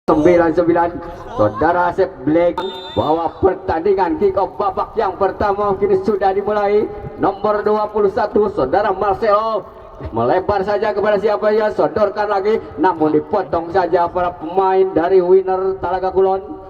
99. Saudara Asep Black bahwa pertandingan kick off babak yang pertama kini sudah dimulai. Nomor 21 saudara Marcelo melebar saja kepada siapa ya, sodorkan lagi namun dipotong saja para pemain dari Winner Talaga Kulon.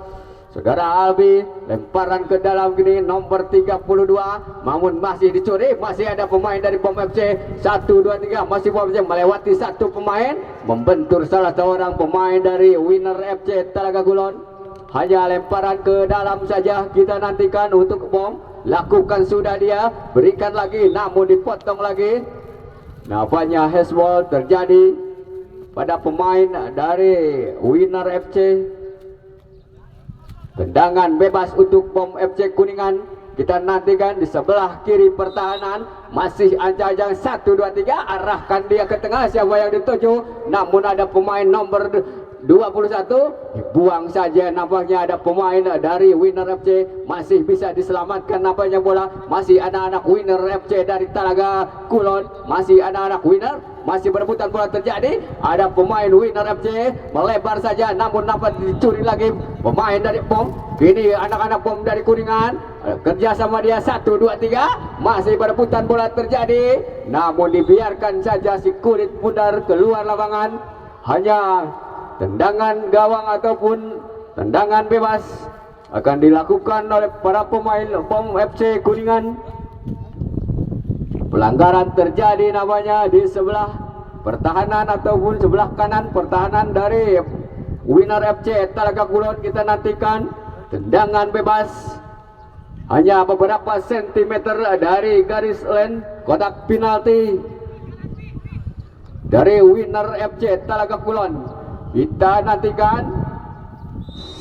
Saudara Albi lemparan ke dalam gini nomor 32, namun masih dicuri, masih ada pemain dari Bom FC 1 2 3, masih Bom FC melewati satu pemain, membentur salah seorang pemain dari Winner FC Talaga Kulon. Hanya lemparan ke dalam saja, kita nantikan untuk Bom, lakukan sudah dia, berikan lagi namun dipotong lagi. Nampaknya handball terjadi pada pemain dari Winner FC. Tendangan bebas untuk Bom FC Kuningan. Kita nantikan di sebelah kiri pertahanan. Masih ancang-ancang 1 2 3, arahkan dia ke tengah, siapa yang dituju, namun ada pemain nomor 21 dibuang saja. Nampaknya ada pemain dari Winner FC, masih bisa diselamatkan nampaknya bola. Masih anak-anak Winner FC dari Talaga Kulon, masih anak-anak Winner, masih berebutan bola terjadi. Ada pemain Winner FC melebar saja namun dapat dicuri lagi pemain dari Bom. Kini anak-anak Bom dari Kuningan kerja sama dia 1 2 3, masih berebutan bola terjadi namun dibiarkan saja si kulit pudar keluar lapangan. Hanya tendangan gawang ataupun tendangan bebas akan dilakukan oleh para pemain Bom FC Kuningan. Pelanggaran terjadi namanya di sebelah pertahanan ataupun sebelah kanan pertahanan dari Winner FC Talaga Kulon. Kita nantikan tendangan bebas hanya beberapa sentimeter dari garis line kotak penalti dari Winner FC Talaga Kulon. Kita nantikan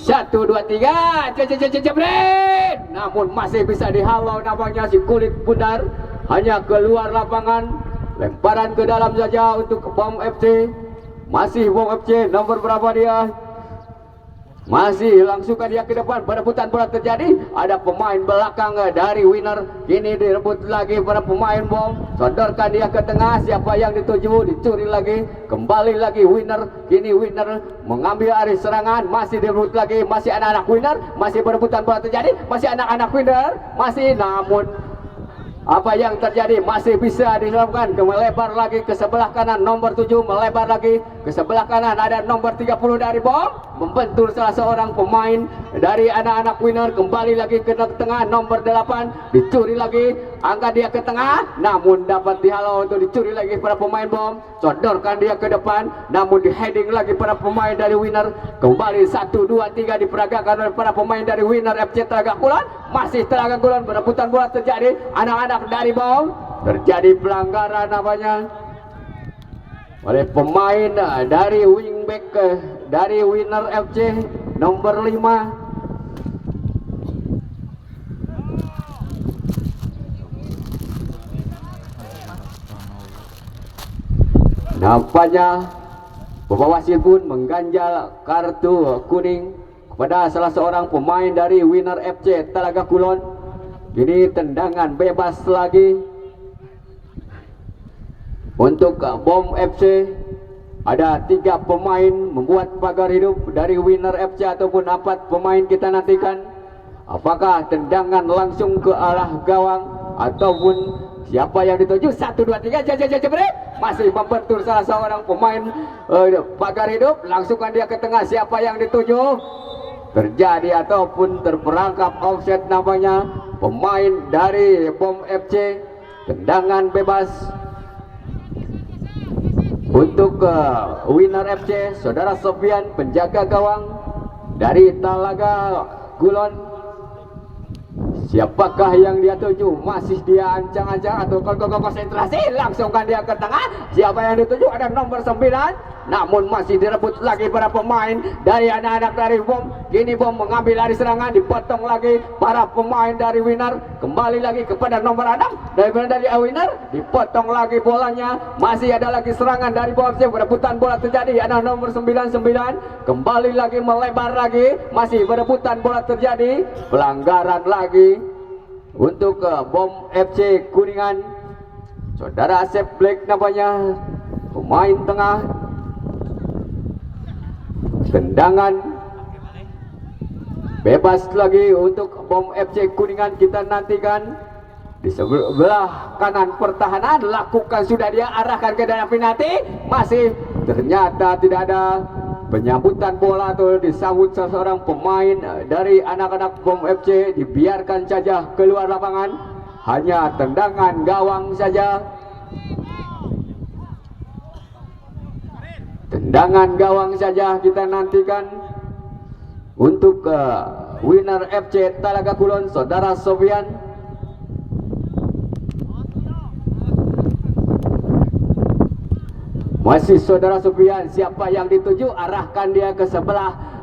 1 2 3, jebret, namun masih bisa dihalau nampaknya si kulit pudar, hanya keluar lapangan. Lemparan ke dalam saja untuk Bom FC. Masih Bom FC, nomor berapa dia? Masih langsungkan dia ke depan, perebutan bola terjadi. Ada pemain belakang dari Winner, kini direbut lagi para pemain Bom. Sodorkan dia ke tengah, siapa yang dituju, dicuri lagi. Kembali lagi Winner, kini Winner mengambil arah serangan, masih direbut lagi. Masih anak-anak Winner, masih perebutan bola terjadi. Masih anak-anak Winner, masih, namun apa yang terjadi masih bisa dilakukan. Melebar lagi ke sebelah kanan nomor 7, melebar lagi ke sebelah kanan ada nomor 30 dari Bom, membentur salah seorang pemain dari anak-anak Winner. Kembali lagi ke tengah nomor 8, dicuri lagi, angkat dia ke tengah namun dapat dihalau untuk dicuri lagi para pemain Bom. Sodorkan dia ke depan namun di heading lagi para pemain dari Winner. Kembali 1 2 3 diperagakan oleh para pemain dari Winner FC Talaga Kulon. Masih Talaga Kulon, berebutan bola terjadi, anak-anak dari Bom. Terjadi pelanggaran namanya oleh pemain dari wingback dari Winner FC nomor 5. Nampaknya Bapak wasit pun mengganjal kartu kuning kepada salah seorang pemain dari Winner FC Talaga Kulon. Ini tendangan bebas lagi untuk Bom FC. Ada 3 pemain membuat pagar hidup dari Winner FC ataupun 4 pemain. Kita nantikan apakah tendangan langsung ke arah gawang ataupun siapa yang dituju. 1 2 3, jebret, masih membentur salah seorang pemain pagar hidup. Langsungkan dia ke tengah, siapa yang dituju. Terjadi ataupun terperangkap offset namanya pemain dari Bom FC. Tendangan bebas untuk Winner FC. Saudara Sofian, penjaga gawang dari Talaga Kulon. Siapakah yang dia tuju? Masih dia ancang-ancang atau konsentrasi? Langsungkan dia ke tengah, siapa yang dituju? Ada nomor 9, namun masih direbut lagi para pemain dari anak-anak dari Bom. Kini Bom mengambil lari serangan, dipotong lagi para pemain dari Winner. Kembali lagi kepada nomor 6 dari Winner, dipotong lagi bolanya. Masih ada lagi serangan dari Bom. Berebutan bola terjadi, ada nomor 99, kembali lagi melebar lagi, masih berebutan bola terjadi. Pelanggaran lagi untuk Bom FC Kuningan. Saudara Asep Black namanya, pemain tengah. Tendangan bebas lagi untuk Bom FC Kuningan. Kita nantikan di sebelah kanan pertahanan, lakukan sudah dia, arahkan ke dalam penalti, masih ternyata tidak ada penyambutan bola atau disambut seseorang pemain dari anak-anak Bom FC, dibiarkan saja keluar lapangan, hanya tendangan gawang saja. Tendangan gawang saja kita nantikan untuk winner FC Talaga Kulon, saudara Sofian. Masih saudara Sofian, siapa yang dituju, arahkan dia ke sebelah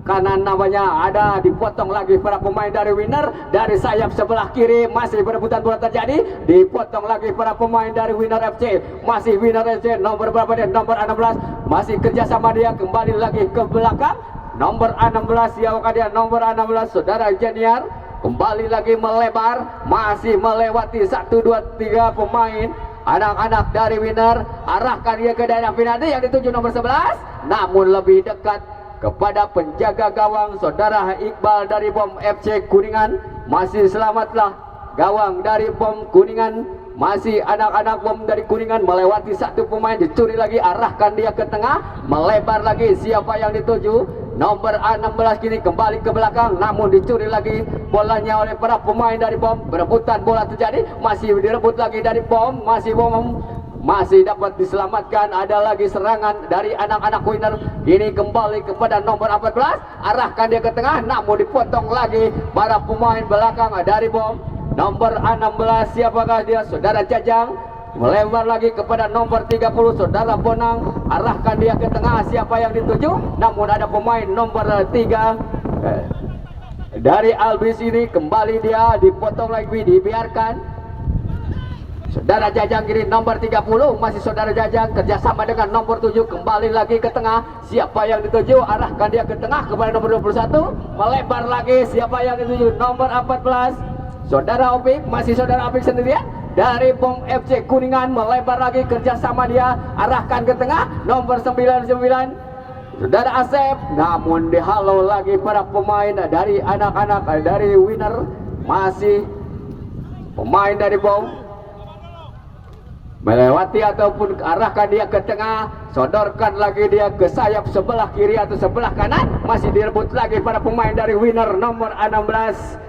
kanan, namanya ada, dipotong lagi para pemain dari winner. Dari sayap sebelah kiri masih perebutan bola terjadi, dipotong lagi para pemain dari winner FC. Masih winner FC, nomor berapa dia, nomor 16, masih kerjasama dia, kembali lagi ke belakang, nomor 16, siapakah dia, nomor 16 saudara Jeniar, kembali lagi melebar, masih melewati 1, 2, 3 pemain anak-anak dari winner, arahkan dia ke daerah penalti yang dituju nomor 11, namun lebih dekat kepada penjaga gawang saudara Iqbal dari Bom FC Kuningan. Masih selamatlah gawang dari Bom Kuningan, masih anak-anak Bom dari Kuningan, melewati 1 pemain, dicuri lagi, arahkan dia ke tengah, melebar lagi, siapa yang dituju, nomor 16 kini kembali ke belakang, namun dicuri lagi bolanya oleh para pemain dari Bom. Berebutan bola terjadi, masih direbut lagi dari Bom, masih Bom masih dapat diselamatkan. Ada lagi serangan dari anak-anak winner, ini kembali kepada nomor 14, arahkan dia ke tengah, namun dipotong lagi para pemain belakang dari Bom. Nomor 16 siapakah dia, saudara Jajang, melebar lagi kepada nomor 30 saudara Bonang, arahkan dia ke tengah, siapa yang dituju, namun ada pemain nomor 3 dari Albis, ini kembali dia, dipotong lagi, dibiarkan saudara Jajang kiri, nomor 30 masih saudara Jajang kerjasama dengan nomor 7, kembali lagi ke tengah, siapa yang dituju, arahkan dia ke tengah kepada nomor 21, melebar lagi, siapa yang dituju, nomor 14 saudara Opik, masih saudara Opik sendirian dari Bom FC Kuningan, melebar lagi, kerjasama dia, arahkan ke tengah, nomor 99 saudara Asep, namun dihalau lagi para pemain dari anak-anak dari winner. Masih pemain dari Bom melewati ataupun arahkan dia ke tengah, sodorkan lagi dia ke sayap sebelah kiri atau sebelah kanan, masih direbut lagi para pemain dari winner nomor 16.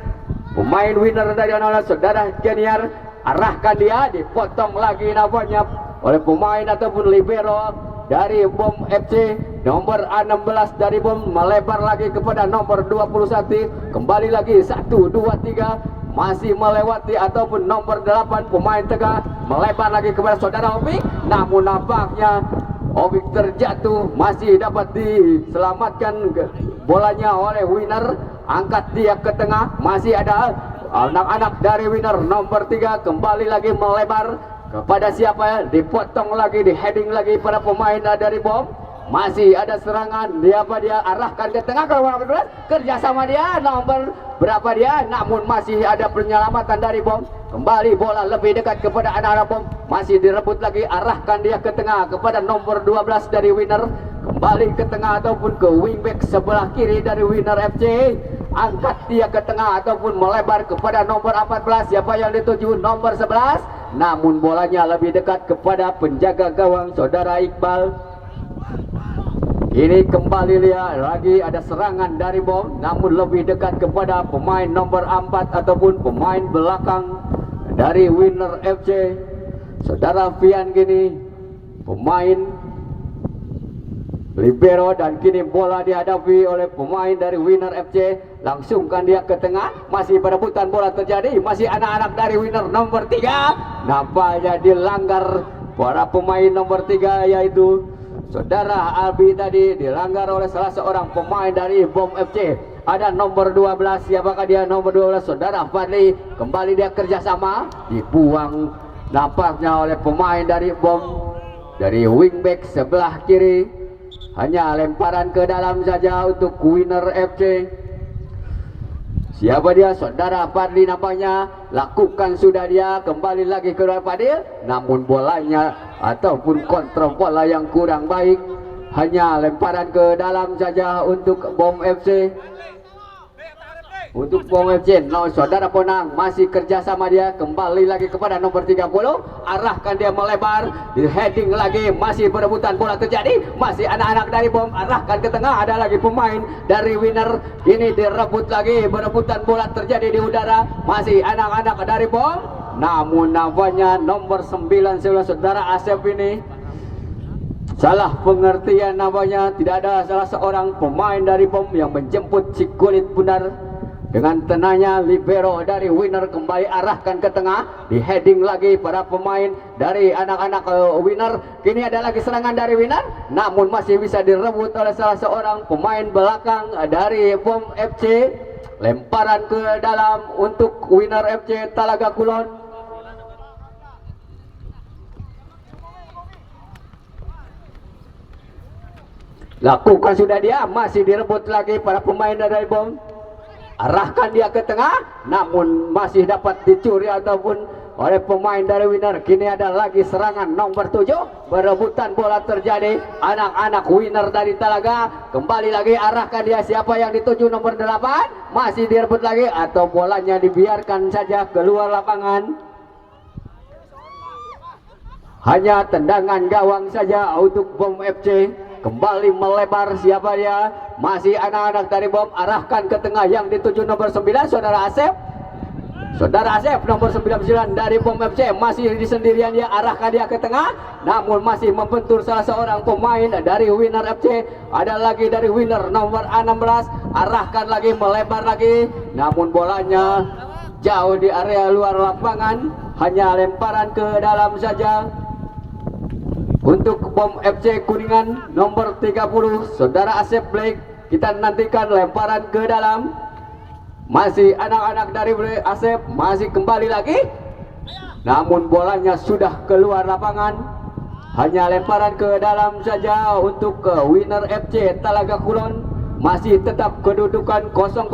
Pemain winner dari 16 saudara Jeniar, arahkan dia, dipotong lagi namanya oleh pemain ataupun libero dari Bom FC. Nomor 16 dari Bom melebar lagi kepada nomor 21, kembali lagi 1, 2, 3 masih melewati ataupun nomor 8 pemain tengah, melebar lagi kepada saudara Opik, namun nampaknya Opik terjatuh, masih dapat diselamatkan bolanya oleh winner, angkat dia ke tengah, masih ada anak-anak dari winner nomor 3, kembali lagi melebar kepada siapa, dipotong lagi, di heading lagi pada pemain dari Bom. Masih ada serangan, dia arahkan ke tengah ke nomor 12, kerjasama dia nomor berapa dia, namun masih ada penyelamatan dari Bom. Kembali bola lebih dekat kepada anak-anak Bom, masih direbut lagi, arahkan dia ke tengah kepada nomor 12 dari winner, kembali ke tengah ataupun ke wingback sebelah kiri dari winner FC, angkat dia ke tengah ataupun melebar kepada nomor 14, siapa yang dituju, nomor 11, namun bolanya lebih dekat kepada penjaga gawang saudara Iqbal. Ini kembali lihat lagi, ada serangan dari Bom, namun lebih dekat kepada pemain nomor 4 ataupun pemain belakang dari winner FC saudara Fian. Kini pemain libero, dan kini bola dihadapi oleh pemain dari winner FC, langsungkan dia ke tengah, masih perebutan bola terjadi, masih anak-anak dari winner nomor 3, nampaknya dilanggar para pemain nomor 3 yaitu saudara Albi, tadi dilanggar oleh salah seorang pemain dari Bom FC. Ada nomor 12, siapakah dia, nomor 12 saudara Fadli, kembali dia kerjasama, dibuang nampaknya oleh pemain dari Bom dari wingback sebelah kiri, hanya lemparan ke dalam saja untuk winner FC. Siapa dia, saudara Fadli nampaknya, lakukan sudah dia, kembali lagi ke Fadil, namun bolanya ataupun kontrol bola yang kurang baik, hanya lemparan ke dalam saja untuk Bom FC. Untuk Bom FC, saudara Ponang masih kerjasama dia, kembali lagi kepada nomor 30, arahkan dia melebar, di heading lagi, masih berebutan bola terjadi, masih anak-anak dari Bom, arahkan ke tengah, ada lagi pemain dari Winner, ini direbut lagi, berebutan bola terjadi di udara, masih anak-anak dari Bom, namun namanya nomor 9 saudara Asep ini salah pengertian namanya, tidak ada salah seorang pemain dari Bom yang menjemput si kulit bundar. Dengan tenangnya libero dari Winner kembali arahkan ke tengah, di heading lagi para pemain dari anak-anak Winner. Kini ada lagi serangan dari Winner, namun masih bisa direbut oleh salah seorang pemain belakang dari Bom FC. Lemparan ke dalam untuk Winner FC Talaga Kulon. Lakukan sudah dia, masih direbut lagi para pemain dari Bom. Arahkan dia ke tengah, namun masih dapat dicuri ataupun oleh pemain dari Winner. Kini ada lagi serangan nomor 7, berebutan bola terjadi, anak-anak Winner dari Talaga. Kembali lagi arahkan dia, siapa yang dituju nomor 8, masih direbut lagi atau bolanya dibiarkan saja keluar lapangan. Hanya tendangan gawang saja untuk Bom FC. Kembali melebar, siapa dia? Masih anak-anak dari Bom, arahkan ke tengah yang dituju nomor 9, saudara Asep. Saudara Asep nomor 99 dari Bom FC, masih di sendirian dia, arahkan dia ke tengah, namun masih membentur salah seorang pemain dari Winner FC. Ada lagi dari Winner nomor 16, arahkan lagi, melebar lagi, namun bolanya jauh di area luar lapangan, hanya lemparan ke dalam saja. Untuk Bom FC Kuningan nomor 30, saudara Asep Black, kita nantikan lemparan ke dalam. Masih anak-anak dari Asep, masih kembali lagi, namun bolanya sudah keluar lapangan. Hanya lemparan ke dalam saja untuk Winner FC Talaga Kulon. Masih tetap kedudukan 0-0.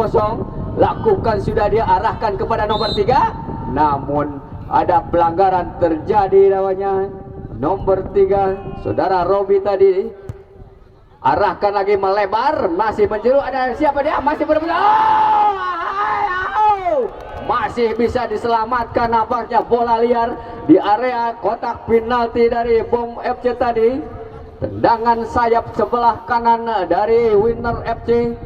Lakukan sudah dia, arahkan kepada nomor 3, namun ada pelanggaran terjadi namanya. Nomor 3, saudara Robi tadi, arahkan lagi, melebar, masih menjeru, ada siapa dia, masih benar-benar, masih bisa diselamatkan nampaknya bola liar di area kotak penalti dari Bom FC tadi. Tendangan sayap sebelah kanan dari Winner FC.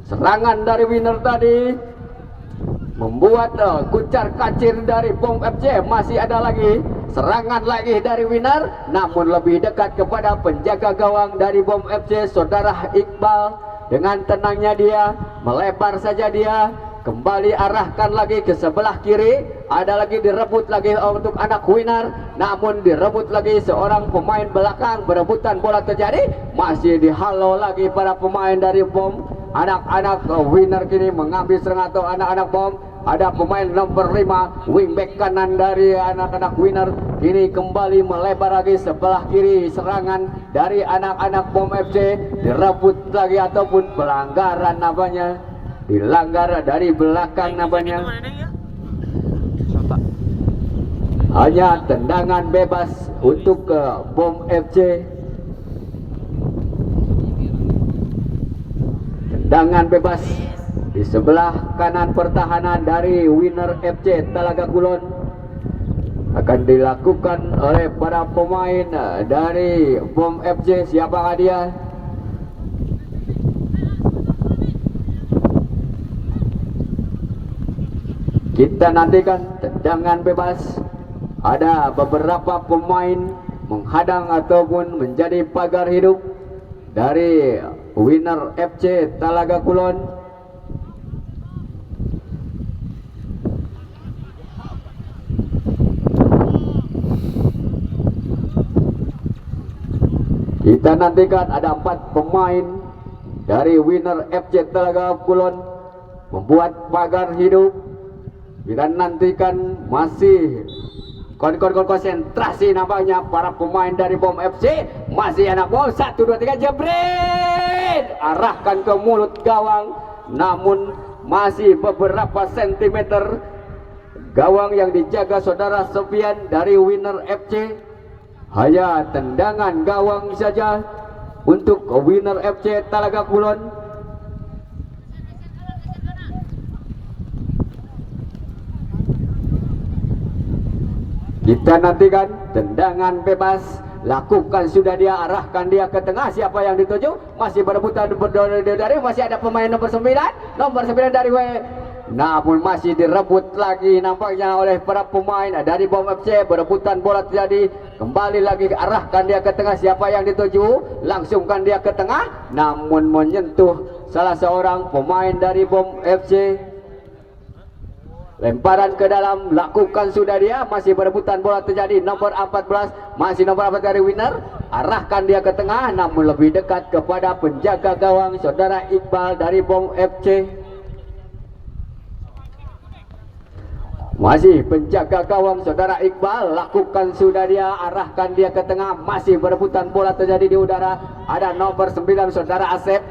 Serangan dari Winner tadi membuat kucar kacir dari Bom FC. Masih ada lagi serangan lagi dari Winner, namun lebih dekat kepada penjaga gawang dari Bom FC, saudara Iqbal. Dengan tenangnya dia, melebar saja dia, kembali arahkan lagi ke sebelah kiri. Ada lagi direbut lagi untuk anak Winner, namun direbut lagi seorang pemain belakang, berebutan bola terjadi, masih dihalau lagi para pemain dari Bom. Anak-anak Winner kini mengambil serangan atau anak-anak Bom. Ada pemain nomor 5, wingback kanan dari anak-anak Winner, ini kembali melebar lagi sebelah kiri. Serangan dari anak-anak Bom FC, direbut lagi ataupun pelanggaran namanya, dilanggar dari belakang namanya. Hanya tendangan bebas untuk Bom FC. Tendangan bebas di sebelah kanan pertahanan dari Winner FC Talaga Kulon akan dilakukan oleh para pemain dari Bom FC. Siapakah dia? Kita nantikan tendangan bebas. Ada beberapa pemain menghadang ataupun menjadi pagar hidup dari Winner FC Talaga Kulon. Kita nantikan ada 4 pemain dari Winner FC Talaga Kulon membuat pagar hidup. Kita nantikan masih konsentrasi nampaknya para pemain dari Bom FC. Masih anak Bom, 1, 2, 3, jebret, arahkan ke mulut gawang, namun masih beberapa sentimeter gawang yang dijaga saudara Sofian dari Winner FC. Hanya tendangan gawang saja. untuk Winner FC Talaga Kulon. Kita nantikan tendangan bebas, lakukan sudah dia, arahkan dia ke tengah. Siapa yang dituju? Masih berebutan dari, masih ada pemain nomor 9 dari namun masih direbut lagi nampaknya oleh para pemain dari BOM FC. Berebutan bola terjadi, kembali lagi arahkan dia ke tengah. Siapa yang dituju? Langsungkan dia ke tengah, namun menyentuh salah seorang pemain dari BOM FC. Lemparan ke dalam, lakukan sudah dia, masih berebutan bola terjadi. Nomor 14, masih nomor 4 dari Winner, arahkan dia ke tengah, namun lebih dekat kepada penjaga gawang saudara Iqbal dari BOM FC. Masih penjaga gawang saudara Iqbal, lakukan sudah dia, arahkan dia ke tengah, masih berebutan bola terjadi di udara. Ada nomor 9 saudara Asep.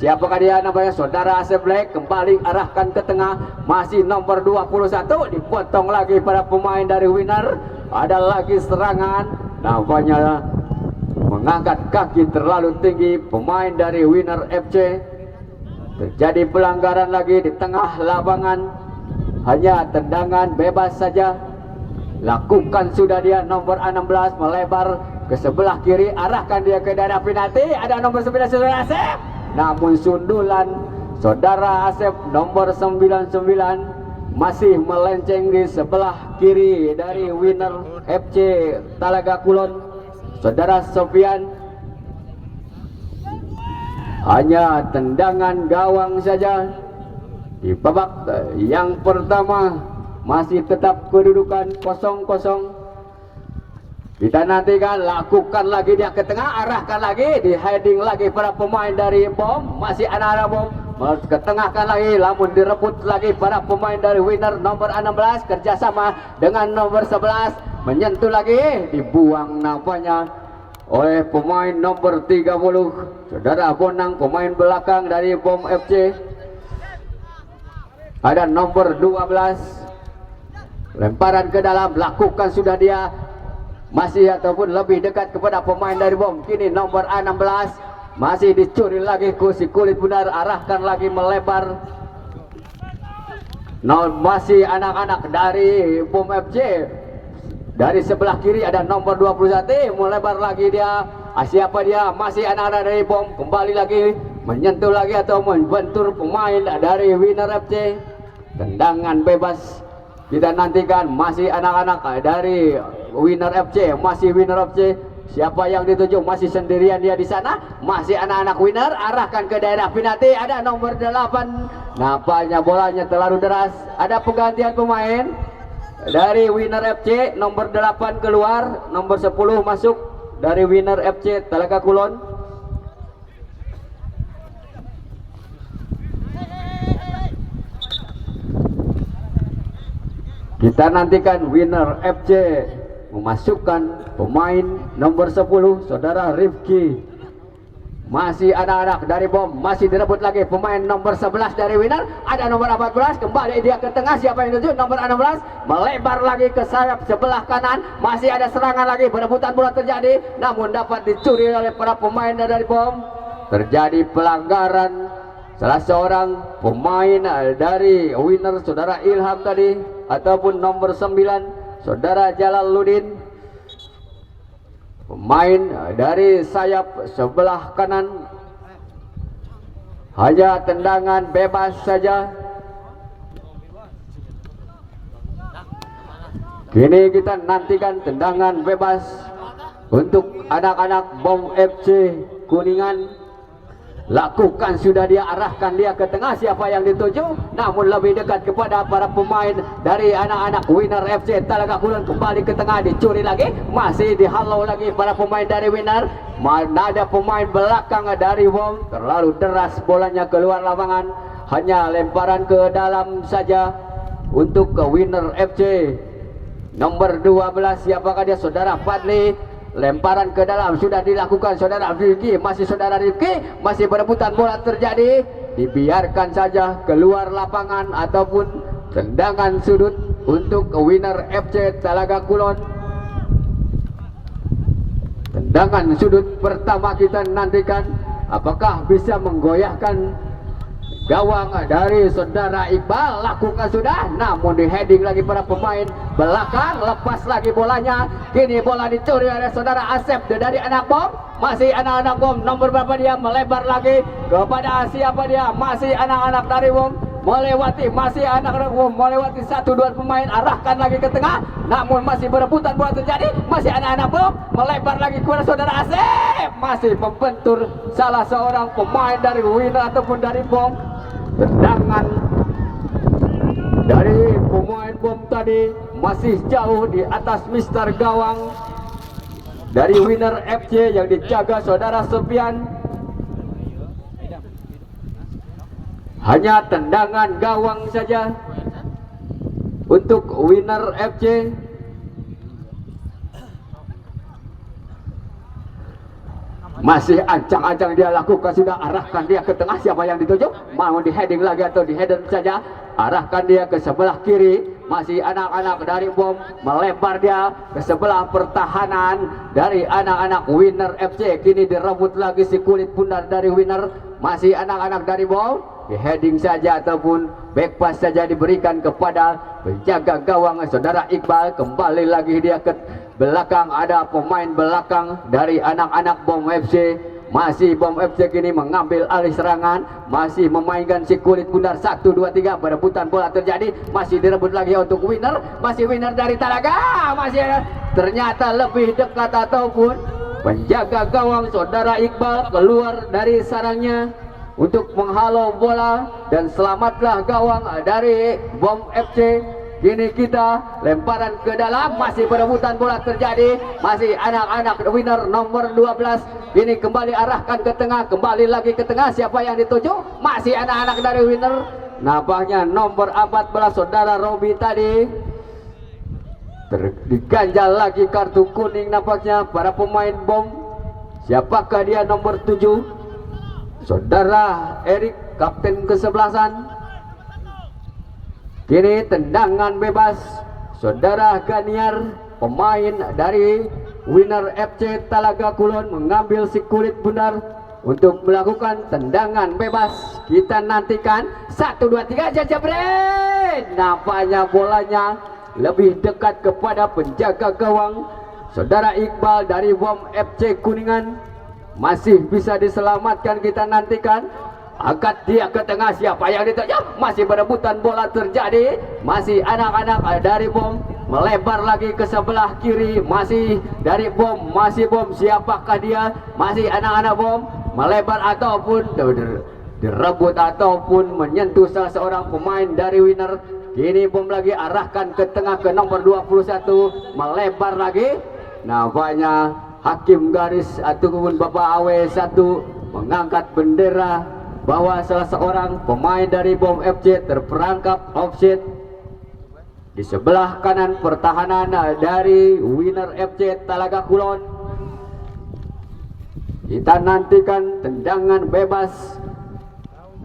Siapakah dia? Namanya saudara Asep Black. Kembali arahkan ke tengah, masih nomor 21, dipotong lagi para pemain dari Winner. Ada lagi serangan, nampaknya mengangkat kaki terlalu tinggi pemain dari Winner FC. Terjadi pelanggaran lagi di tengah lapangan. Hanya tendangan bebas saja. Lakukan sudah dia, nomor 16 melebar ke sebelah kiri, arahkan dia ke daerah penalti. Ada nomor 9 saudara Asep, namun sundulan saudara Asep nomor 99 masih melenceng di sebelah kiri dari Winner FC Talaga Kulon saudara Sofian. Hanya tendangan gawang saja. Di babak yang pertama masih tetap kedudukan 0-0. Kita nantikan, lakukan lagi dia ke tengah, arahkan lagi, di heading lagi para pemain dari BOM. Masih anak-anak BOM, ketengahkan lagi, namun direbut lagi para pemain dari Winner nomor 16 kerjasama dengan nomor 11, menyentuh lagi, dibuang nampaknya oleh pemain nomor 30 saudara Bonang, pemain belakang dari BOM FC. Ada nomor 12, lemparan ke dalam, lakukan sudah dia, masih ataupun lebih dekat kepada pemain dari BOM. Kini nomor 16 masih dicuri lagi kursi kulit bundar, arahkan lagi melebar. Masih anak-anak dari BOM FC. Dari sebelah kiri ada nomor 21, melebar lagi dia. Siapa dia? Masih anak-anak dari BOM, kembali lagi menyentuh lagi atau membentur pemain dari Winner FC. Tendangan bebas kita nantikan, masih anak-anak dari Winner FC, masih Winner FC. Siapa yang dituju? Masih sendirian dia di sana, masih anak-anak Winner, arahkan ke daerah penalti. Ada nomor 8, nampaknya bolanya terlalu deras. Ada penggantian pemain dari Winner FC, nomor 8 keluar, nomor 10 masuk dari Winner FC Talaga Kulon. Kita nantikan Winner FC memasukkan pemain nomor 10 saudara Rifki. Masih anak-anak dari BOM, masih direbut lagi pemain nomor 11 dari Winner. Ada nomor 14, kembali dia ke tengah. Siapa yang tuju? Nomor 16 melebar lagi ke sayap sebelah kanan. Masih ada serangan lagi, berebutan bola terjadi, namun dapat dicuri oleh para pemain dari BOM. Terjadi pelanggaran salah seorang pemain dari Winner saudara Ilham tadi, ataupun nomor 9 saudara Jalaluddin, pemain dari sayap sebelah kanan. Hanya tendangan bebas saja. Kini kita nantikan tendangan bebas untuk anak-anak BOM FC Kuningan. Lakukan sudah dia, arahkan dia ke tengah. Siapa yang dituju? Namun lebih dekat kepada para pemain dari anak-anak Winner FC Talaga Kulon. Kembali ke tengah, dicuri lagi, masih dihalau lagi para pemain dari Winner. Mana ada pemain belakang dari BOM, terlalu deras bolanya keluar lapangan. Hanya lemparan ke dalam saja untuk ke Winner FC. Nomor 12, siapakah dia? Saudara Fadli. Lemparan ke dalam sudah dilakukan saudara Rifki, masih saudara Rifki, masih berebutan bola terjadi, dibiarkan saja keluar lapangan ataupun tendangan sudut untuk Winner FC Talaga Kulon. Tendangan sudut pertama kita nantikan, apakah bisa menggoyahkan gawang dari saudara Iqbal. Lakukan sudah, namun di heading lagi para pemain belakang. Lepas lagi bolanya, kini bola dicuri oleh saudara Asep dari anak bom. Masih anak-anak bom, nomor berapa dia, melebar lagi kepada siapa dia, masih anak-anak dari bom, melewati, masih anak-anak bom, melewati 1-2 pemain, arahkan lagi ke tengah, namun masih berebutan bola terjadi, masih anak-anak bom, melebar lagi kepada saudara Asep, masih membentur salah seorang pemain dari Winner ataupun dari bom. Tendangan dari pemain bom tadi masih jauh di atas Mister Gawang dari Winner FC yang dijaga saudara Sofian. Hanya tendangan gawang saja untuk Winner FC. Masih ancang-ancang dia lakukan sudah, arahkan dia ke tengah, siapa yang dituju, mau di heading lagi atau di header saja, arahkan dia ke sebelah kiri, masih anak-anak dari bom, melebar dia ke sebelah pertahanan dari anak-anak Winner FC. Kini direbut lagi si kulit bundar dari Winner, masih anak-anak dari bom, di heading saja ataupun back pass saja diberikan kepada penjaga gawang saudara Iqbal. Kembali lagi dia ke belakang, ada pemain belakang dari anak-anak bom FC. Masih bom FC kini mengambil alih serangan, masih memainkan si kulit bundar, 1, 2, 3, berebutan bola terjadi, masih direbut lagi untuk Winner, masih Winner dari Talaga, masih ternyata lebih dekat ataupun penjaga gawang saudara Iqbal keluar dari sarangnya untuk menghalau bola, dan selamatlah gawang dari bom FC. Kini kita lemparan ke dalam, masih perebutan bola terjadi, masih anak-anak Winner nomor 12. Ini kembali arahkan ke tengah, kembali lagi ke tengah, siapa yang dituju, masih anak-anak dari Winner. Nampaknya nomor 14 saudara Robi tadi diganjal lagi kartu kuning nampaknya para pemain bom. Siapakah dia, nomor 7 saudara Erik, kapten kesebelasan. Kini tendangan bebas saudara Ganiar, pemain dari Winner FC Talaga Kulon, mengambil si kulit bundar untuk melakukan tendangan bebas. Kita nantikan 1, 2, 3, jajabret. Nampaknya bolanya lebih dekat kepada penjaga gawang saudara Iqbal dari bom FC Kuningan. Masih bisa diselamatkan, kita nantikan. Angkat dia ke tengah, siapa yang dituju, masih berebutan bola terjadi, masih anak-anak dari bom, melebar lagi ke sebelah kiri, masih dari bom, masih bom, siapakah dia, masih anak-anak bom, melebar ataupun direbut ataupun menyentuh salah seorang pemain dari Winner. Kini bom lagi, arahkan ke tengah ke nomor 21, melebar lagi. Nampaknya hakim garis ataupun Bapak AW1 mengangkat bendera bahwa salah seorang pemain dari bom FC terperangkap offside di sebelah kanan pertahanan dari Winner FC Talaga Kulon. Kita nantikan tendangan bebas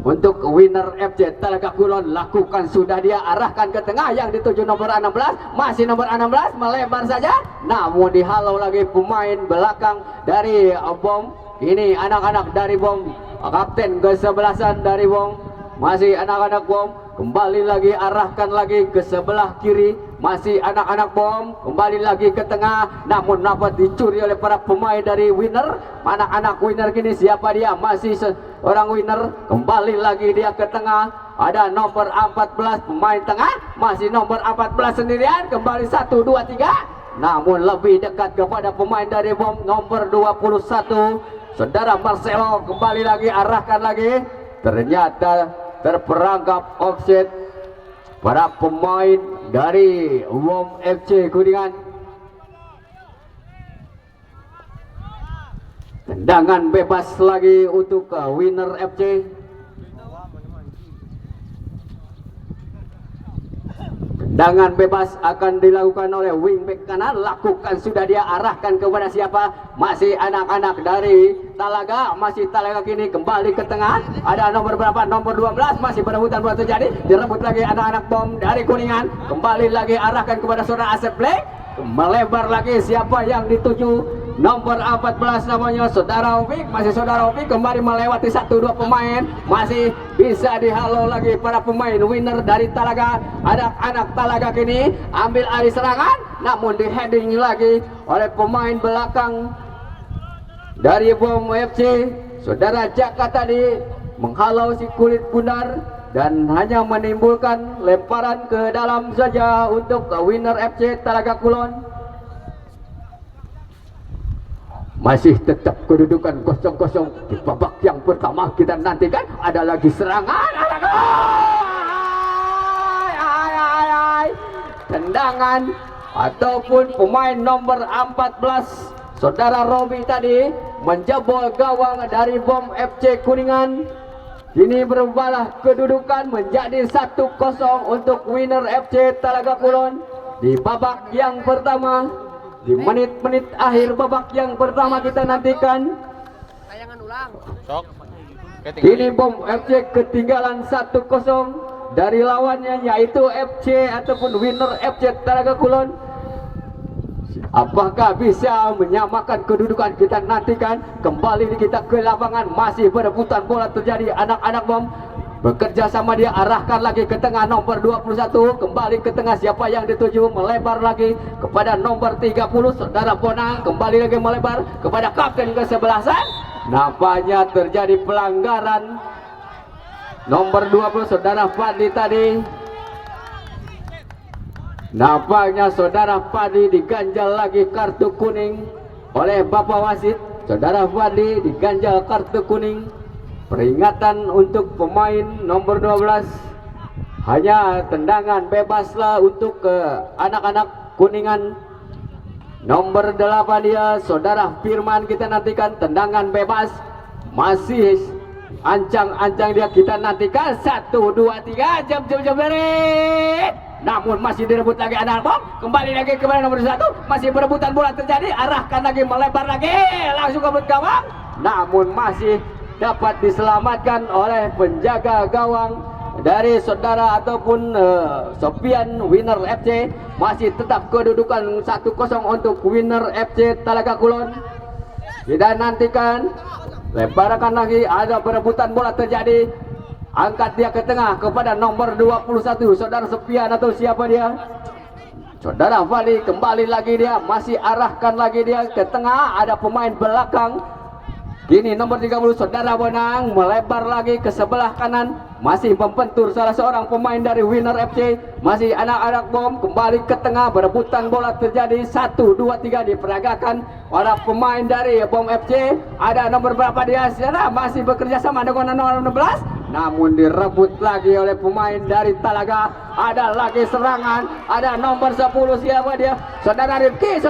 untuk Winner FC Talaga Kulon. Lakukan sudah, dia arahkan ke tengah, yang dituju nomor 16, masih nomor 16, melebar saja, namun dihalau lagi pemain belakang dari bom. Ini anak-anak dari bom, kapten kesebelasan dari bom, masih anak-anak bom, kembali lagi arahkan lagi ke sebelah kiri, masih anak-anak bom, kembali lagi ke tengah, namun dapat dicuri oleh para pemain dari Winner. Anak-anak Winner kini siapa dia, masih seorang Winner, kembali lagi dia ke tengah, ada nomor 14 pemain tengah, masih nomor 14 sendirian, kembali 1, 2, 3, namun lebih dekat kepada pemain dari bom nomor 21 saudara Marcelo. Kembali lagi, arahkan lagi, ternyata terperangkap offset para pemain dari WOM FC Kuningan. Tendangan bebas lagi untuk Winner FC. Tendangan bebas akan dilakukan oleh wingback kanan. Lakukan sudah, dia arahkan kepada siapa, masih anak-anak dari Talaga, masih Talaga kini kembali ke tengah, ada nomor berapa, nomor 12, masih perebutan bola terjadi, direbut lagi anak-anak bom dari Kuningan, kembali lagi arahkan kepada saudara Asep Black, melebar lagi, siapa yang dituju, nomor 14 namanya saudara Opik. Masih saudara Opik kembali melewati 1-2 pemain, masih bisa dihalau lagi para pemain winner dari Talaga. Anak-anak Talaga kini ambil alih serangan, namun di heading lagi oleh pemain belakang dari Bom FC. Saudara Jaka tadi menghalau si kulit bundar dan hanya menimbulkan lemparan ke dalam saja untuk winner FC Talaga Kulon. Masih tetap kedudukan 0-0 di babak yang pertama. Kita nantikan ada lagi serangan, tendangan ataupun pemain nomor 14 saudara Robi tadi menjebol gawang dari Bom FC Kuningan. Ini berubahlah kedudukan menjadi 1-0 untuk winner FC Talaga Kulon di babak yang pertama. Di menit-menit akhir babak yang pertama kita nantikan. Tayangan ulang. Kini Bom FC ketinggalan 1-0 dari lawannya, yaitu FC ataupun winner FC Talaga Kulon. Apakah bisa menyamakan kedudukan? Kita nantikan. Kembali kita ke lapangan, masih berebutan bola terjadi. Anak-anak Bom bekerja sama, dia arahkan lagi ke tengah nomor 21, kembali ke tengah, siapa yang dituju, melebar lagi kepada nomor 30 saudara Bonang, kembali lagi melebar kepada kapten kesebelasan. Nampaknya terjadi pelanggaran nomor 20 saudara Fadli tadi. Nampaknya saudara Fadli diganjal lagi kartu kuning oleh Bapak Wasit. Saudara Fadli diganjal kartu kuning. Peringatan untuk pemain nomor 12. Hanya tendangan bebaslah untuk anak-anak Kuningan. Nomor 8 dia saudara Firman, kita nantikan tendangan bebas. Masih ancang-ancang dia, kita nantikan 1, 2, 3 jam berit. Namun masih direbut lagi anak Bom. Kembali lagi kepada nomor 1. Masih berebutan bola terjadi, arahkan lagi, melebar lagi, langsung ke gawang. Namun masih dapat diselamatkan oleh penjaga gawang dari saudara ataupun Sofian winner FC. Masih tetap kedudukan 1-0 untuk winner FC Talaga Kulon. Kita nantikan, lebarkan lagi, ada perebutan bola terjadi. Angkat dia ke tengah kepada nomor 21 saudara Sofian atau siapa dia, saudara Fali. Kembali lagi dia, masih arahkan lagi dia ke tengah, ada pemain belakang. Kini nomor 30 saudara Bonang melebar lagi ke sebelah kanan, masih membentur salah seorang pemain dari winner FC. Masih anak-anak Bom kembali ke tengah, berebutan bola terjadi. 1, 2, 3 diperagakan oleh pemain dari Bom FC. Ada nomor berapa dia? Saudara masih bekerja sama dengan nomor 16, namun direbut lagi oleh pemain dari Talaga. Ada lagi serangan, ada nomor 10 siapa dia? Saudara Rifki,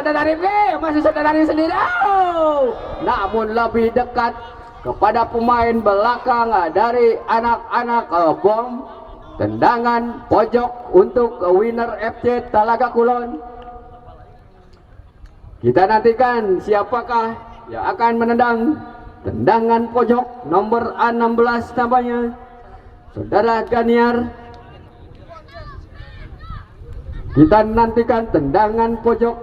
masih saudara Rifki sendiri. Namun lebih dekat kepada pemain belakang dari anak-anak Bom. Tendangan pojok untuk winner FC Talaga Kulon. Kita nantikan siapakah yang akan menendang tendangan pojok. Nomor 16 namanya saudara Ganiar. Kita nantikan tendangan pojok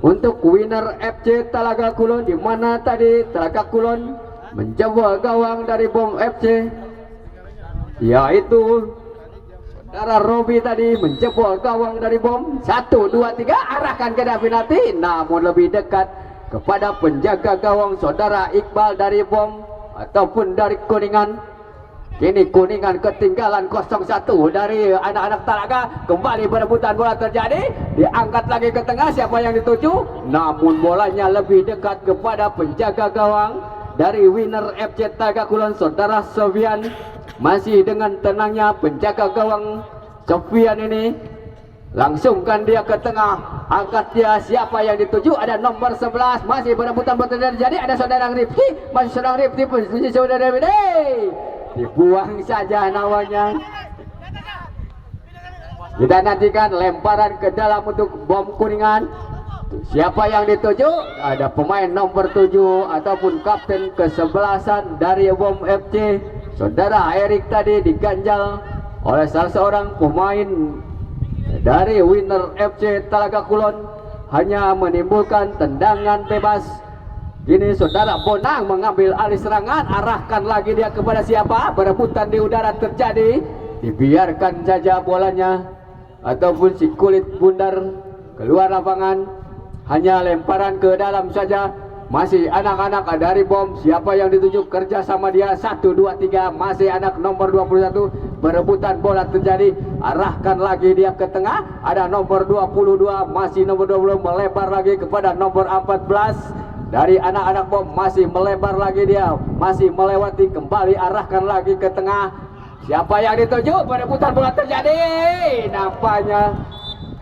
untuk winner FC Talaga Kulon, di mana tadi Talaga Kulon menjebol gawang dari Bom FC, yaitu saudara Robi tadi menjebol gawang dari Bom. 1, 2, 3 arahkan ke penalti, namun lebih dekat kepada penjaga gawang saudara Iqbal dari Bom ataupun dari Kuningan. Kini Kuningan ketinggalan 0-1 dari anak-anak Talaga. Kembali berebutan bola terjadi, diangkat lagi ke tengah, siapa yang dituju, namun bolanya lebih dekat kepada penjaga gawang dari winner FC Talaga Kulon saudara Sofian. Masih dengan tenangnya penjaga gawang Sofian ini, langsungkan dia ke tengah, angkat dia, siapa yang dituju, ada nomor 11. Masih berebutan bola terjadi, ada saudara Rifki, masih saudara Rifki, posisi saudara Bede, dibuang saja namanya. Kita nantikan lemparan ke dalam untuk Bom Kuningan. Siapa yang dituju? Ada pemain nomor 7 ataupun kapten kesebelasan dari Bom FC. Saudara Erik tadi diganjal oleh salah seorang pemain dari winner FC Talaga Kulon. hanya menimbulkan tendangan bebas. Kini saudara Bonang mengambil alih serangan, arahkan lagi dia kepada siapa? Berebutan di udara terjadi, dibiarkan saja bolanya ataupun si kulit bundar keluar lapangan, hanya lemparan ke dalam saja. Masih anak-anak dari bom, siapa yang dituju kerja sama dia? 1, 2, 3, masih anak nomor 21, berebutan bola terjadi, arahkan lagi dia ke tengah, ada nomor 22, masih nomor 20 melebar lagi kepada nomor 14 dari anak-anak bom, masih melebar lagi dia, masih melewati, kembali arahkan lagi ke tengah, siapa yang dituju? Berebutan bola terjadi, nampaknya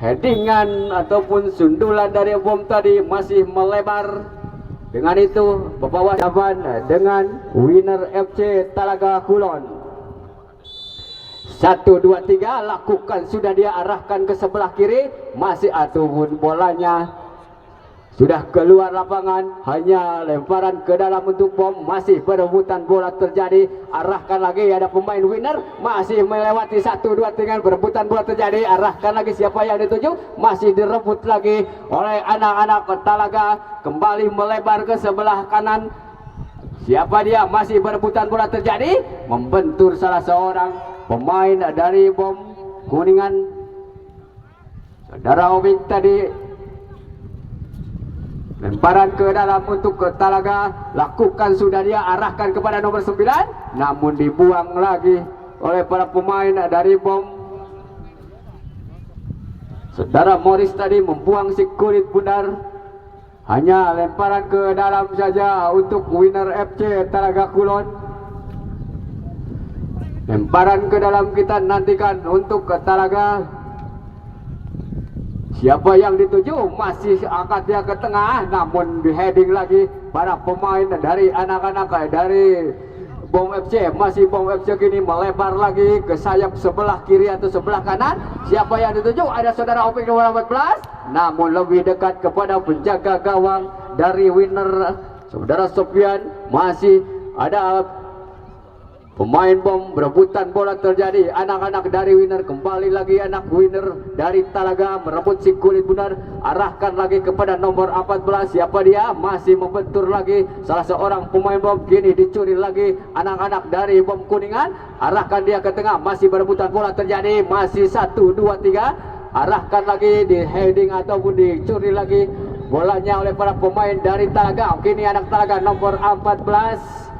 headingan ataupun sundulan dari bom tadi masih melebar. Dengan itu bawah jawaban dengan winner FC Talaga Kulon. 1, 2, 3 lakukan, sudah dia arahkan ke sebelah kiri, masih ataupun bolanya sudah keluar lapangan, hanya lemparan ke dalam untuk bom, masih perebutan bola terjadi, arahkan lagi, ada pemain winner, masih melewati 1, 2, 3, perebutan bola terjadi, arahkan lagi, siapa yang dituju? Masih direbut lagi oleh anak-anak Talaga, kembali melebar ke sebelah kanan, siapa dia? Masih perebutan bola terjadi, membentur salah seorang pemain dari bom Kuningan. Saudara Obik tadi lemparan ke dalam untuk ke Talaga, lakukan, sudah dia arahkan kepada nomor 9, namun dibuang lagi oleh para pemain dari bom. Saudara Morris tadi membuang si kulit bundar, hanya lemparan ke dalam saja untuk winner FC Talaga Kulon. Lemparan ke dalam kita nantikan untuk ke Talaga. Siapa yang dituju? Masih angkat dia ke tengah, namun di heading lagi para pemain dari anak-anak dari Bom FC. Masih Bom FC kini melebar lagi ke sayap sebelah kiri atau sebelah kanan. Siapa yang dituju? Ada saudara Opik nomor 14, namun lebih dekat kepada penjaga gawang dari winner saudara Sofian. Masih ada pemain bom, berebutan bola terjadi, anak-anak dari winner, kembali lagi anak winner dari Talaga merebut si kulit bundar, arahkan lagi kepada nomor 14, siapa dia? Masih membentur lagi salah seorang pemain bom, kini dicuri lagi anak-anak dari bom Kuningan, arahkan dia ke tengah, masih berebutan bola terjadi, masih 1, 2, 3, arahkan lagi di heading ataupun dicuri lagi bolanya oleh para pemain dari Talaga. Kini anak Talaga nomor 14,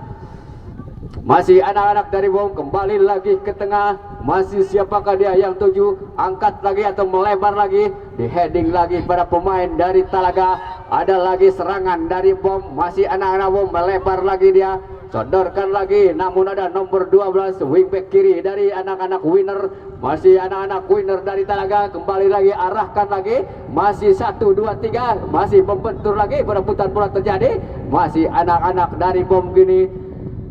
masih anak-anak dari bom, kembali lagi ke tengah, masih siapakah dia yang tuju? Angkat lagi atau melebar lagi, di heading lagi pada pemain dari Talaga. Ada lagi serangan dari bom, masih anak-anak bom, melebar lagi dia, sodorkan lagi, namun ada nomor 12 wingback kiri dari anak-anak winner. Masih anak-anak winner dari Talaga, kembali lagi arahkan lagi, masih 1, 2, 3, masih membentur lagi, berebutan bola terjadi, masih anak-anak dari bom gini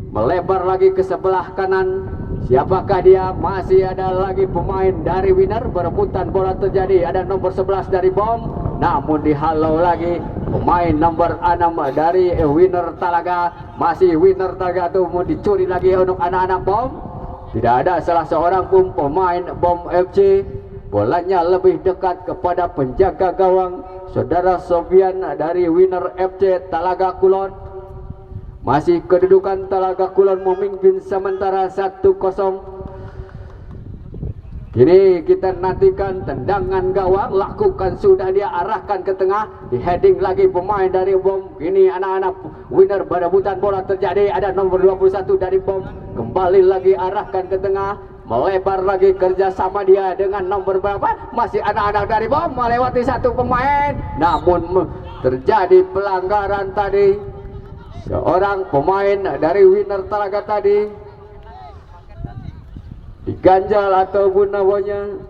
melebar lagi ke sebelah kanan, siapakah dia? Masih ada lagi pemain dari winner, berebutan bola terjadi, ada nomor 11 dari bom, namun dihalau lagi pemain nomor 6 dari winner Talaga. Masih winner Talaga itu mau dicuri lagi untuk anak-anak bom, tidak ada salah seorang pun pemain bom FC, bolanya lebih dekat kepada penjaga gawang saudara Sofian dari winner FC Talaga Kulon. Masih kedudukan Talaga Kulon memimpin sementara 1-0. Kini kita nantikan tendangan gawang, lakukan, sudah dia arahkan ke tengah, di heading lagi pemain dari bom. Kini anak-anak winner, berebutan bola terjadi, ada nomor 21 dari bom, kembali lagi arahkan ke tengah, melebar lagi kerjasama dia dengan nomor berapa? Masih anak-anak dari bom, melewati satu pemain, namun terjadi pelanggaran tadi. Seorang pemain dari winner Talaga tadi diganjal ataupun namanya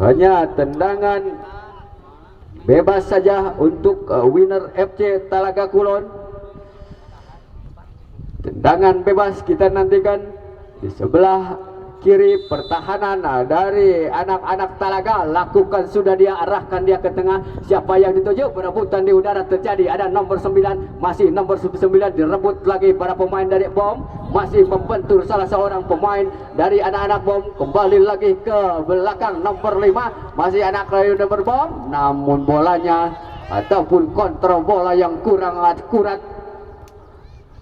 hanya tendangan bebas saja untuk winner FC Talaga Kulon. Tendangan bebas kita nantikan di sebelah kiri pertahanan dari anak-anak Talaga lakukan, sudah dia arahkan dia ke tengah. Siapa yang dituju? Perebutan di udara terjadi. Ada nomor 9, masih nomor 9 direbut lagi para pemain dari BOM, masih membentur salah seorang pemain dari anak-anak BOM. Kembali lagi ke belakang nomor 5, masih anak dari nomor BOM, namun bolanya ataupun kontrol bola yang kurang akurat.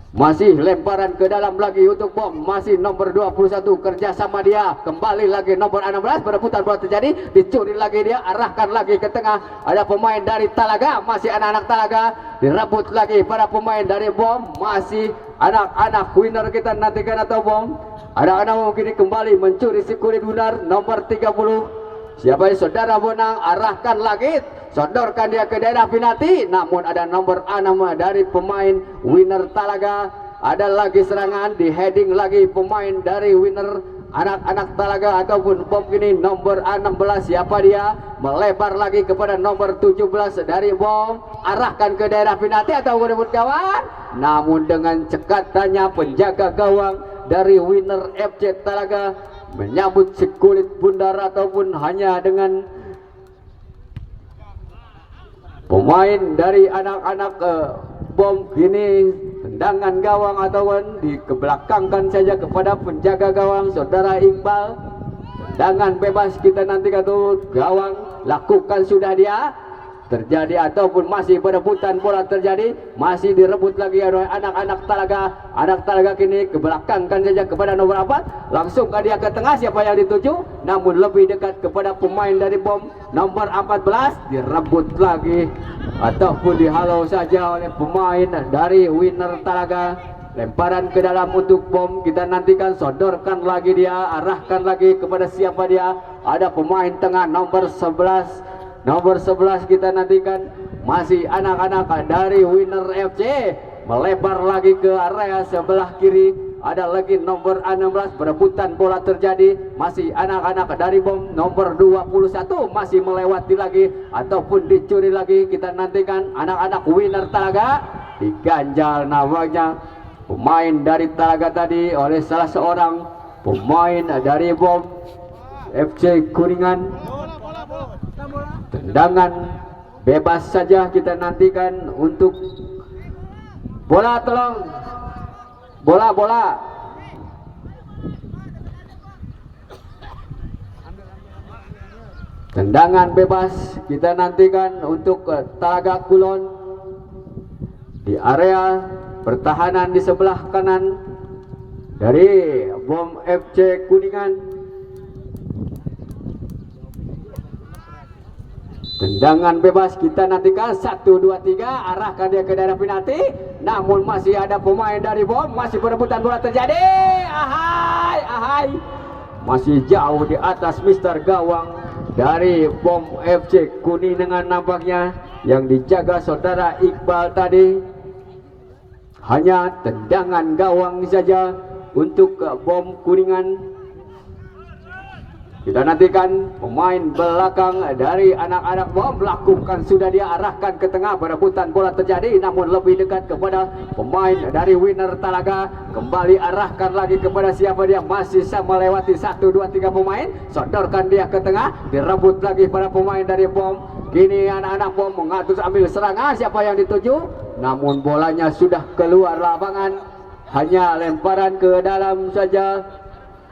Masih lemparan ke dalam lagi untuk BOM, masih nomor 21 kerjasama dia. Kembali lagi nomor 16, perebutan bola terjadi, dicuri lagi dia, arahkan lagi ke tengah. Ada pemain dari Talaga, masih anak-anak Talaga, direbut lagi para pemain dari BOM, masih anak-anak winner kita nantikan atau BOM. Anak-anak BOM kini kembali mencuri si kulit benar nomor 30. Siapa yang saudara Bonang, arahkan lagi, sodorkan dia ke daerah penalti, namun ada nomor 6 dari pemain winner Talaga. Ada lagi serangan, di heading lagi pemain dari winner anak-anak Talaga ataupun BOM ini nomor 16. Siapa dia? Melebar lagi kepada nomor 17 dari BOM, arahkan ke daerah penalti atau merebut kawan, namun dengan cekatannya penjaga gawang dari winner FC Talaga menyambut si kulit bundar ataupun hanya dengan pemain dari anak-anak BOM kini tendangan gawang ataupun dikebelakangkan saja kepada penjaga gawang saudara Iqbal. Tendangan bebas kita nanti kata gawang lakukan, sudah dia terjadi ataupun masih perebutan bola terjadi, masih direbut lagi oleh anak-anak Talaga. Anak Talaga kini kebelakangkan saja kepada nomor 4, langsung ke dia ke tengah. Siapa yang dituju? Namun lebih dekat kepada pemain dari BOM nomor 14, direbut lagi ataupun dihalau saja oleh pemain dari winner Talaga. Lemparan ke dalam untuk BOM, kita nantikan, sodorkan lagi dia, arahkan lagi kepada siapa dia? Ada pemain tengah nomor 11. Nomor 11 kita nantikan, masih anak-anak dari winner FC, melebar lagi ke area sebelah kiri. Ada lagi nomor 16, perebutan bola terjadi, masih anak-anak dari BOM nomor 21, masih melewati lagi ataupun dicuri lagi. Kita nantikan anak-anak winner Talaga, diganjal namanya pemain dari Talaga tadi oleh salah seorang pemain dari BOM FC Kuningan. Tendangan bebas saja kita nantikan untuk bola, tolong bola. Tendangan bebas kita nantikan untuk Talaga Kulon di area pertahanan di sebelah kanan dari BOM FC Kuningan. Tendangan bebas kita nantikan, 1, 2, 3, arahkan dia ke daerah penalti, namun masih ada pemain dari BOM, masih perebutan bola terjadi. Ahai, masih jauh di atas Mister Gawang dari BOM FC Kuningan nampaknya, yang dijaga saudara Iqbal tadi. Hanya tendangan gawang saja untuk BOM Kuningan. Kita nantikan pemain belakang dari anak-anak BOM melakukan, sudah dia arahkan ke tengah, perebutan bola terjadi, namun lebih dekat kepada pemain dari winner Talaga. Kembali arahkan lagi kepada siapa dia? Masih sama melewati 1, 2, 3 pemain, sodorkan dia ke tengah, direbut lagi para pemain dari BOM. Kini anak-anak BOM mengatur ambil serangan, siapa yang dituju? Namun bolanya sudah keluar lapangan, hanya lemparan ke dalam saja.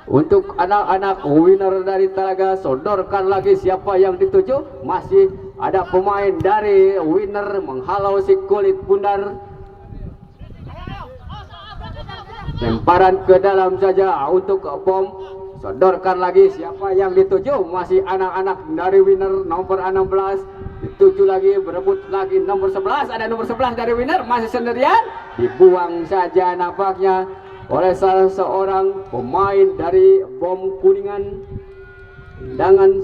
Untuk anak-anak winner dari Talaga, sodorkan lagi siapa yang dituju. Masih ada pemain dari winner menghalau si kulit bundar. Lemparan ke dalam saja untuk BOM, sodorkan lagi siapa yang dituju. Masih anak-anak dari winner nomor 16, dituju lagi, berebut lagi nomor 11. Ada nomor 11 dari winner, masih sendirian, dibuang saja nampaknya oleh salah seorang pemain dari BOM Kuningan. Tendangan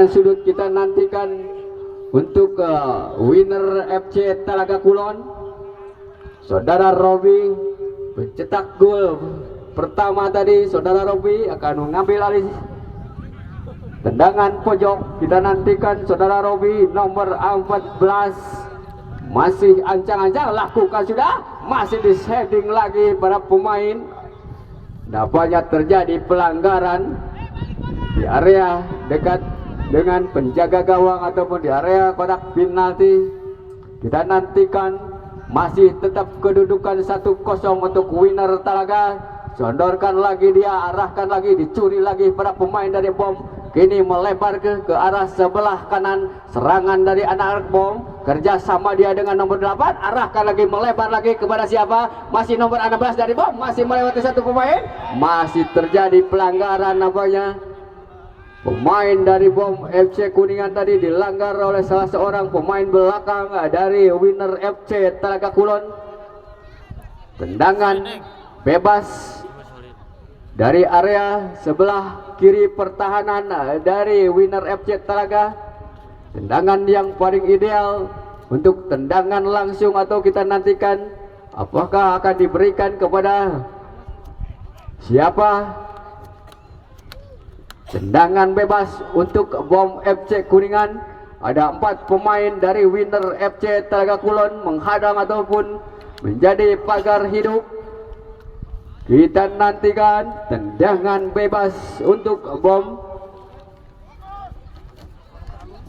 sudut kita nantikan untuk winner FC Talaga Kulon. Saudara Robi pencetak gol pertama tadi, saudara Robi akan mengambil alih tendangan pojok. Kita nantikan saudara Robi nomor 14, masih ancang-ancang lakukan sudah, masih di setting lagi para pemain. Nampaknya terjadi pelanggaran di area dekat dengan penjaga gawang ataupun di area kotak penalti. Kita nantikan masih tetap kedudukan 1-0 untuk winner Talaga. Sondorkan lagi dia, arahkan lagi, dicuri lagi para pemain dari BOM. Kini melebar ke arah sebelah kanan. Serangan dari anak-anak BOM. Kerjasama dia dengan nomor 8. Arahkan lagi, melebar lagi kepada siapa? Masih nomor 16 dari BOM. Masih melewati satu pemain. Masih terjadi pelanggaran nampaknya. Pemain dari BOM FC Kuningan tadi dilanggar oleh salah seorang pemain belakang dari winner FC Talaga Kulon. Tendangan bebas dari area sebelah kiri pertahanan dari winner FC Talaga. Tendangan yang paling ideal untuk tendangan langsung, atau kita nantikan apakah akan diberikan kepada siapa. Tendangan bebas untuk BOM FC Kuningan. Ada 4 pemain dari winner FC Talaga Kulon menghadang ataupun menjadi pagar hidup. Kita nantikan tendangan bebas untuk BOM.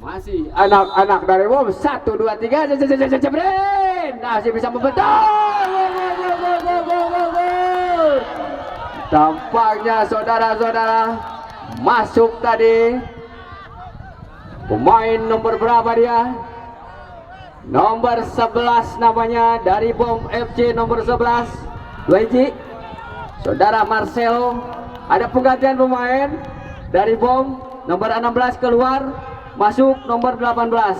Masih anak-anak dari BOM. 1, 2, 3 jebret. Masih bisa membentuk. Tampaknya saudara-saudara masuk tadi. Pemain nomor berapa dia? Nomor 11 namanya dari BOM FC, nomor 11 Luigi. Saudara Marcelo. Ada penggantian pemain dari BOM. Nomor 16 keluar, masuk nomor 18.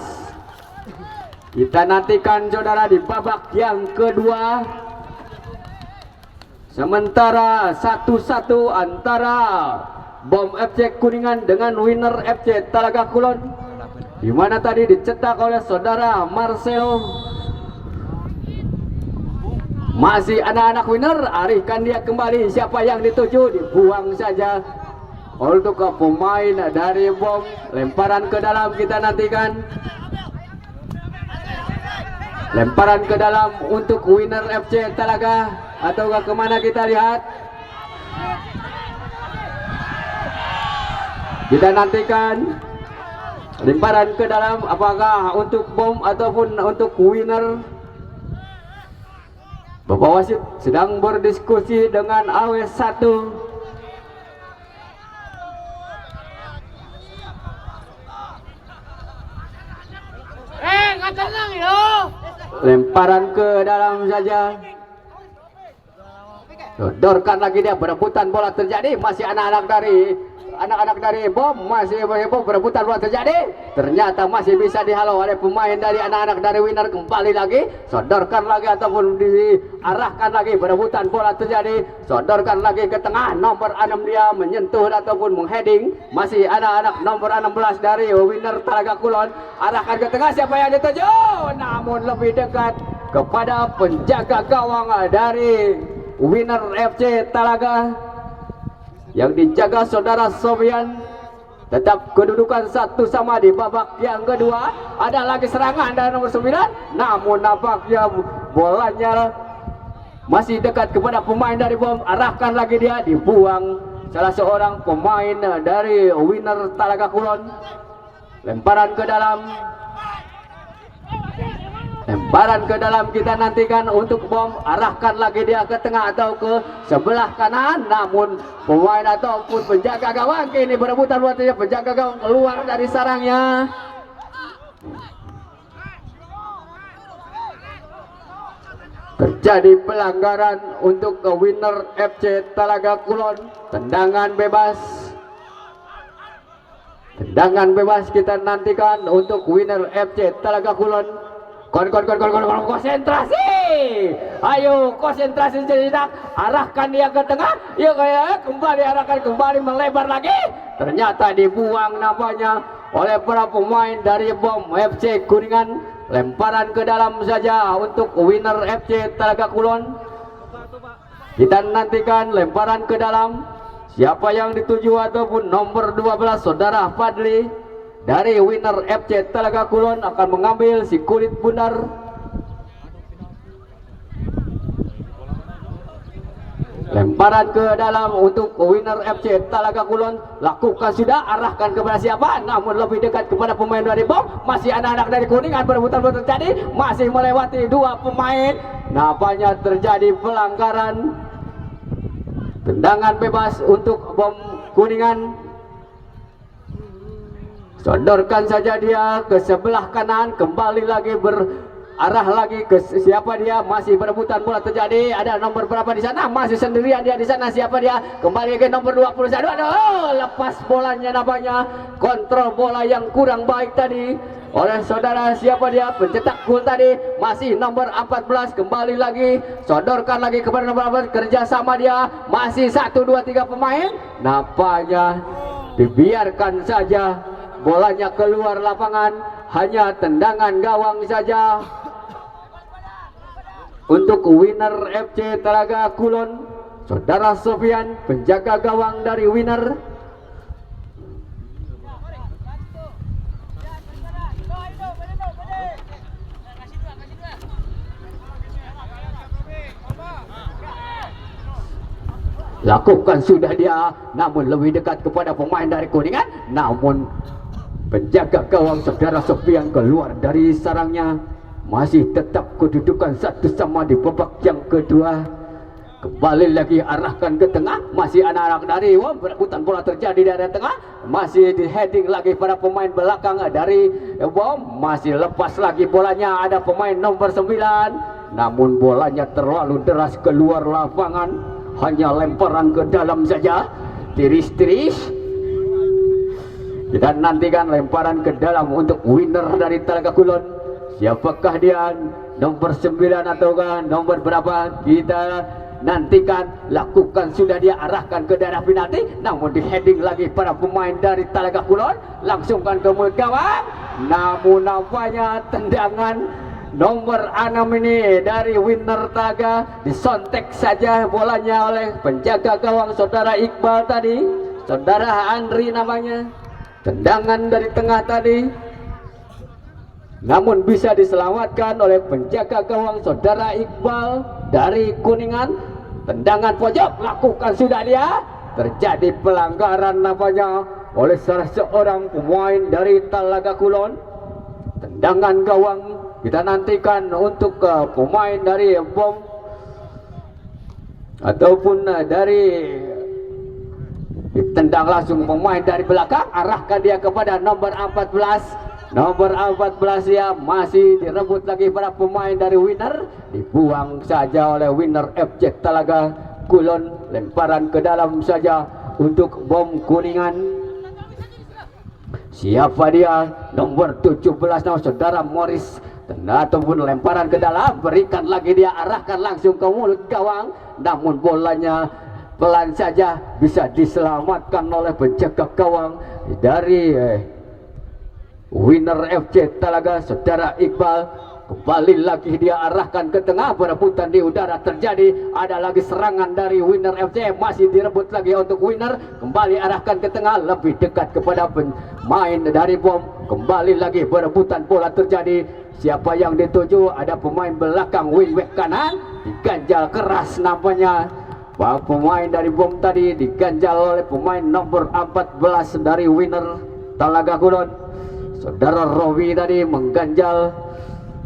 Kita nantikan saudara di babak yang kedua. Sementara 1-1 antara BOM FC Kuningan dengan winner FC Talaga Kulon, di mana tadi dicetak oleh saudara Marcelo. Masih anak-anak winner, arihkan dia kembali. Siapa yang dituju, dibuang saja untuk pemain dari BOM. Lemparan ke dalam, kita nantikan. Lemparan ke dalam untuk winner FC Talaga, ataukah kemana kita lihat. Kita nantikan lemparan ke dalam, apakah untuk BOM ataupun untuk winner. Bapak wasit sedang berdiskusi dengan AW1. Nggak tenang yo. Lemparan ke dalam saja. Sodorkan lagi dia, berebutan bola terjadi. Masih anak-anak dari BOM, masih berebutan bola terjadi. Ternyata masih bisa dihalau oleh pemain dari anak-anak dari winner. Kembali lagi, sodorkan lagi ataupun diarahkan lagi, berebutan bola terjadi. Sodorkan lagi ke tengah, nomor 6 dia menyentuh ataupun mengheading. Masih anak-anak nomor 16 dari winner Talaga Kulon. Arahkan ke tengah, siapa yang dituju? Namun lebih dekat kepada penjaga gawang dari winner FC Talaga yang dijaga saudara Sofian. Tetap kedudukan 1-1 di babak yang kedua. Ada lagi serangan dari nomor 9, namun nampaknya bolanya masih dekat kepada pemain dari BOM. Arahkan lagi dia, dibuang salah seorang pemain dari winner Talaga Kulon. Lemparan ke dalam. Lemparan ke dalam, kita nantikan untuk BOM. Arahkan lagi dia ke tengah atau ke sebelah kanan. Namun pemain ataupun penjaga gawang kini berebutan buat dia. Penjaga gawang keluar dari sarangnya. Terjadi pelanggaran untuk ke winner FC Talaga Kulon. Tendangan bebas. Tendangan bebas kita nantikan untuk winner FC Talaga Kulon. Konsentrasi. Ayo konsentrasi sejenak. Arahkan dia ke tengah. Yuk kayak kembali, arahkan kembali, melebar lagi. Ternyata dibuang nampaknya oleh para pemain dari BOM FC Kuningan. Lemparan ke dalam saja untuk winner FC Talaga Kulon. Kita nantikan lemparan ke dalam. Siapa yang dituju ataupun nomor 12 saudara Fadli dari winner FC Talaga Kulon akan mengambil si kulit bundar. Lemparan ke dalam untuk winner FC Talaga Kulon. Lakukan sudah, arahkan kepada siapa? Namun lebih dekat kepada pemain dari BOM. Masih anak-anak dari Kuningan, perebutan terjadi. Masih melewati dua pemain. Nampaknya terjadi pelanggaran. Tendangan bebas untuk BOM Kuningan. Sodorkan saja dia ke sebelah kanan. Kembali lagi arah lagi ke siapa dia, masih perebutan bola terjadi. Ada nomor berapa di sana? Masih sendirian dia di sana. Siapa dia? Kembali ke nomor 21. Aduh, lepas bolanya nampaknya. Kontrol bola yang kurang baik tadi oleh saudara siapa dia, pencetak gol tadi. Masih nomor 14. Kembali lagi, sodorkan lagi kepada nomor 14. Kerjasama dia. Masih 1, 2, 3 pemain. Nampaknya dibiarkan saja bolanya keluar lapangan. Hanya tendangan gawang saja untuk winner FC Talaga Kulon. Saudara Sofian, penjaga gawang dari winner. Lakukan sudah dia, namun lebih dekat kepada pemain dari Kuningan. Namun penjaga gawang saudara Sofian keluar dari sarangnya. Masih tetap kedudukan satu sama di babak yang kedua. Kembali lagi arahkan ke tengah. Masih anak-anak dari perebutan bola terjadi dari tengah. Masih di heading lagi para pemain belakang dari BOM. Masih lepas lagi bolanya. Ada pemain nomor 9. Namun bolanya terlalu deras keluar lapangan. Hanya lemparan ke dalam saja. Tiris-tiris. Kita nantikan lemparan ke dalam untuk winner dari Talaga Kulon. Siapakah dia? Nomor 9 ataukah nomor berapa? Kita nantikan. Lakukan sudah dia, arahkan ke daerah penalti. Namun di heading lagi para pemain dari Talaga Kulon. Langsungkan ke gawang. Namun nampaknya tendangan nomor 6 ini dari winner Talaga. Disontek saja bolanya oleh penjaga gawang saudara Iqbal tadi. Saudara Andri namanya. Tendangan dari tengah tadi. Namun bisa diselamatkan oleh penjaga gawang saudara Iqbal dari Kuningan. Tendangan pojok, lakukan sudah dia. Terjadi pelanggaran nampaknya oleh salah seorang pemain dari Talaga Kulon. Tendangan gawang kita nantikan untuk pemain dari BOM ataupun dari ditendang langsung pemain dari belakang. Arahkan dia kepada nomor 14. Nomor 14 ya, masih direbut lagi para pemain dari winner. Dibuang saja oleh winner FC Talaga Kulon. Lemparan ke dalam saja untuk BOM Kuningan. Siapa dia? Nomor 17 nama saudara Morris. Ataupun lemparan ke dalam, berikan lagi dia, arahkan langsung ke mulut gawang. Namun bolanya pelan saja bisa diselamatkan oleh penjaga gawang dari winner FC Talaga saudara Iqbal. Kembali lagi dia arahkan ke tengah, perebutan di udara terjadi. Ada lagi serangan dari winner FC, masih direbut lagi untuk winner. Kembali arahkan ke tengah, lebih dekat kepada pemain dari BOM. Kembali lagi perebutan bola terjadi. Siapa yang dituju? Ada pemain belakang wingback kanan, diganjal keras nampaknya. Pemain dari BOM tadi diganjal oleh pemain nomor 14 dari winner Talaga Kulon. Saudara Robi tadi mengganjal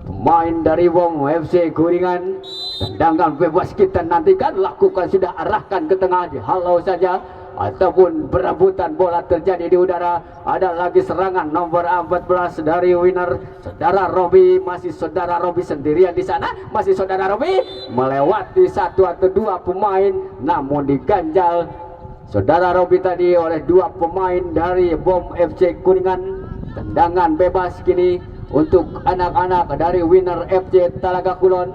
pemain dari BOM FC Kuningan. Tendangan bebas kita nantikan. Lakukan sudah, arahkan ke tengah, dihalau saja ataupun berebutan bola terjadi di udara. Ada lagi serangan nomor 14 dari winner saudara Robi. Masih saudara Robi sendirian di sana. Masih saudara Robi melewati satu atau dua pemain, namun diganjal saudara Robi tadi oleh dua pemain dari BOM FC Kuningan. Tendangan bebas kini untuk anak-anak dari winner FC Talaga Kulon.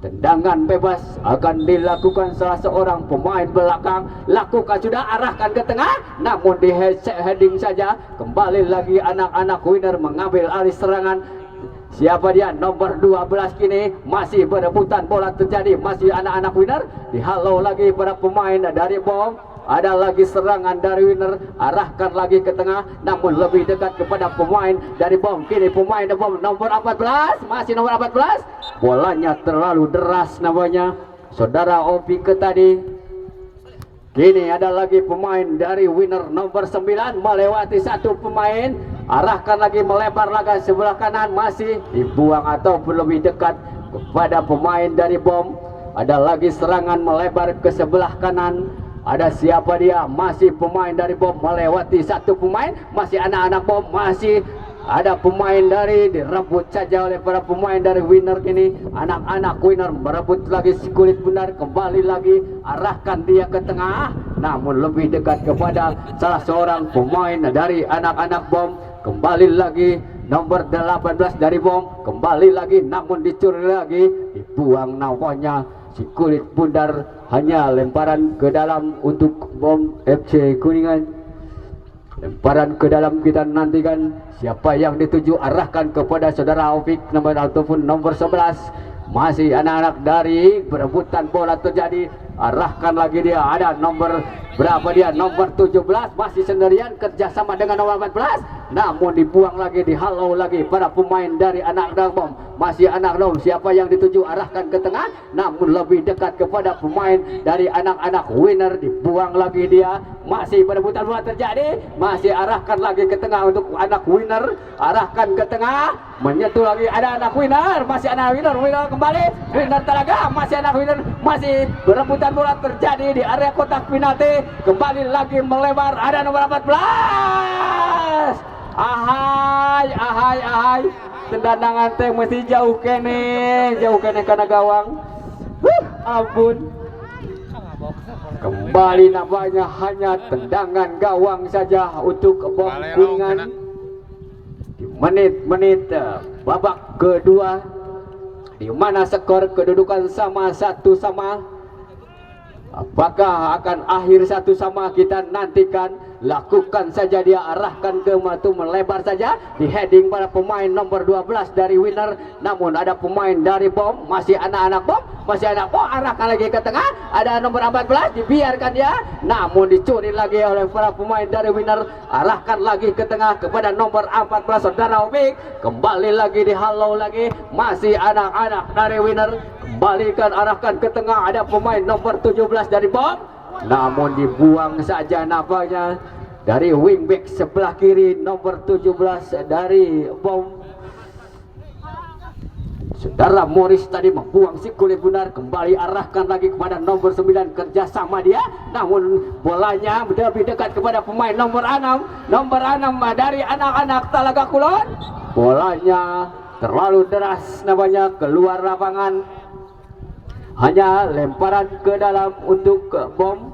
Tendangan bebas akan dilakukan salah seorang pemain belakang. Lakukan sudah, arahkan ke tengah, namun di heading saja. Kembali lagi anak-anak winner mengambil alih serangan. Siapa dia? Nomor 12 kini masih berebutan bola terjadi. Masih anak-anak winner, dihalau lagi para pemain dari BOM. Ada lagi serangan dari winner, arahkan lagi ke tengah, namun lebih dekat kepada pemain dari BOM. Kini pemain dari BOM nomor 14, masih nomor 14. Bolanya terlalu deras namanya saudara Opi ke tadi. Kini ada lagi pemain dari winner nomor 9 melewati satu pemain, arahkan lagi melebar lagi sebelah kanan, masih dibuang ataupun lebih dekat kepada pemain dari bom. Ada lagi serangan melebar ke sebelah kanan. Ada siapa dia? Masih pemain dari bom melewati satu pemain, masih anak-anak bom, masih ada pemain dari direbut saja oleh para pemain dari winner. Kini anak-anak winner merebut lagi si kulit bundar, kembali lagi arahkan dia ke tengah, namun lebih dekat kepada salah seorang pemain dari anak-anak bom. Kembali lagi nomor 18 dari bom, kembali lagi namun dicuri lagi, dibuang nawanya si kulit bundar, hanya lemparan ke dalam untuk bom FC Kuningan. Lemparan ke dalam, kita nantikan siapa yang dituju, arahkan kepada saudara Aufik nomor ataupun nomor 11. Masih anak-anak dari perebutan bola terjadi, arahkan lagi dia, ada nomor berapa dia, nomor 17, masih sendirian kerjasama dengan nomor 14, namun dibuang lagi, dihalau lagi para pemain dari anak-anak bom. Masih anak bom, siapa yang dituju, arahkan ke tengah, namun lebih dekat kepada pemain dari anak-anak winner, dibuang lagi dia. Masih perebutan bola terjadi, masih arahkan lagi ke tengah untuk anak winner, arahkan ke tengah, menyentuh lagi, ada anak winner, masih anak winner kembali, winner Talaga, masih anak winner, masih perebutan bola terjadi di area kotak penalti, kembali lagi melebar, ada nomor 14. Ahai, tendangan teh mesti jauh kene karena gawang. Ampun. Kembali nampaknya hanya tendangan gawang saja untuk bom Kuningan. Di menit-menit babak kedua, di mana skor kedudukan sama 1-1. Apakah akan akhir 1-1? Kita nantikan. Lakukan saja dia, arahkan ke matu, melebar saja, di heading para pemain nomor 12 dari winner, namun ada pemain dari bom, masih anak-anak bom, arahkan lagi ke tengah, ada nomor 14, dibiarkan dia, namun dicuri lagi oleh para pemain dari winner, arahkan lagi ke tengah kepada nomor 14 saudara Opik, kembali lagi dihalau lagi, masih anak-anak dari winner, kembalikan, arahkan ke tengah, ada pemain nomor 17 dari bom, namun dibuang saja nampaknya dari wingback sebelah kiri nomor 17 dari bom. Saudara Morris tadi membuang si kulit bundar, kembali arahkan lagi kepada nomor 9, kerjasama dia, namun bolanya lebih dekat kepada pemain nomor 6 dari anak-anak Talaga Kulon. Bolanya terlalu deras namanya, keluar lapangan, hanya lemparan ke dalam untuk bom.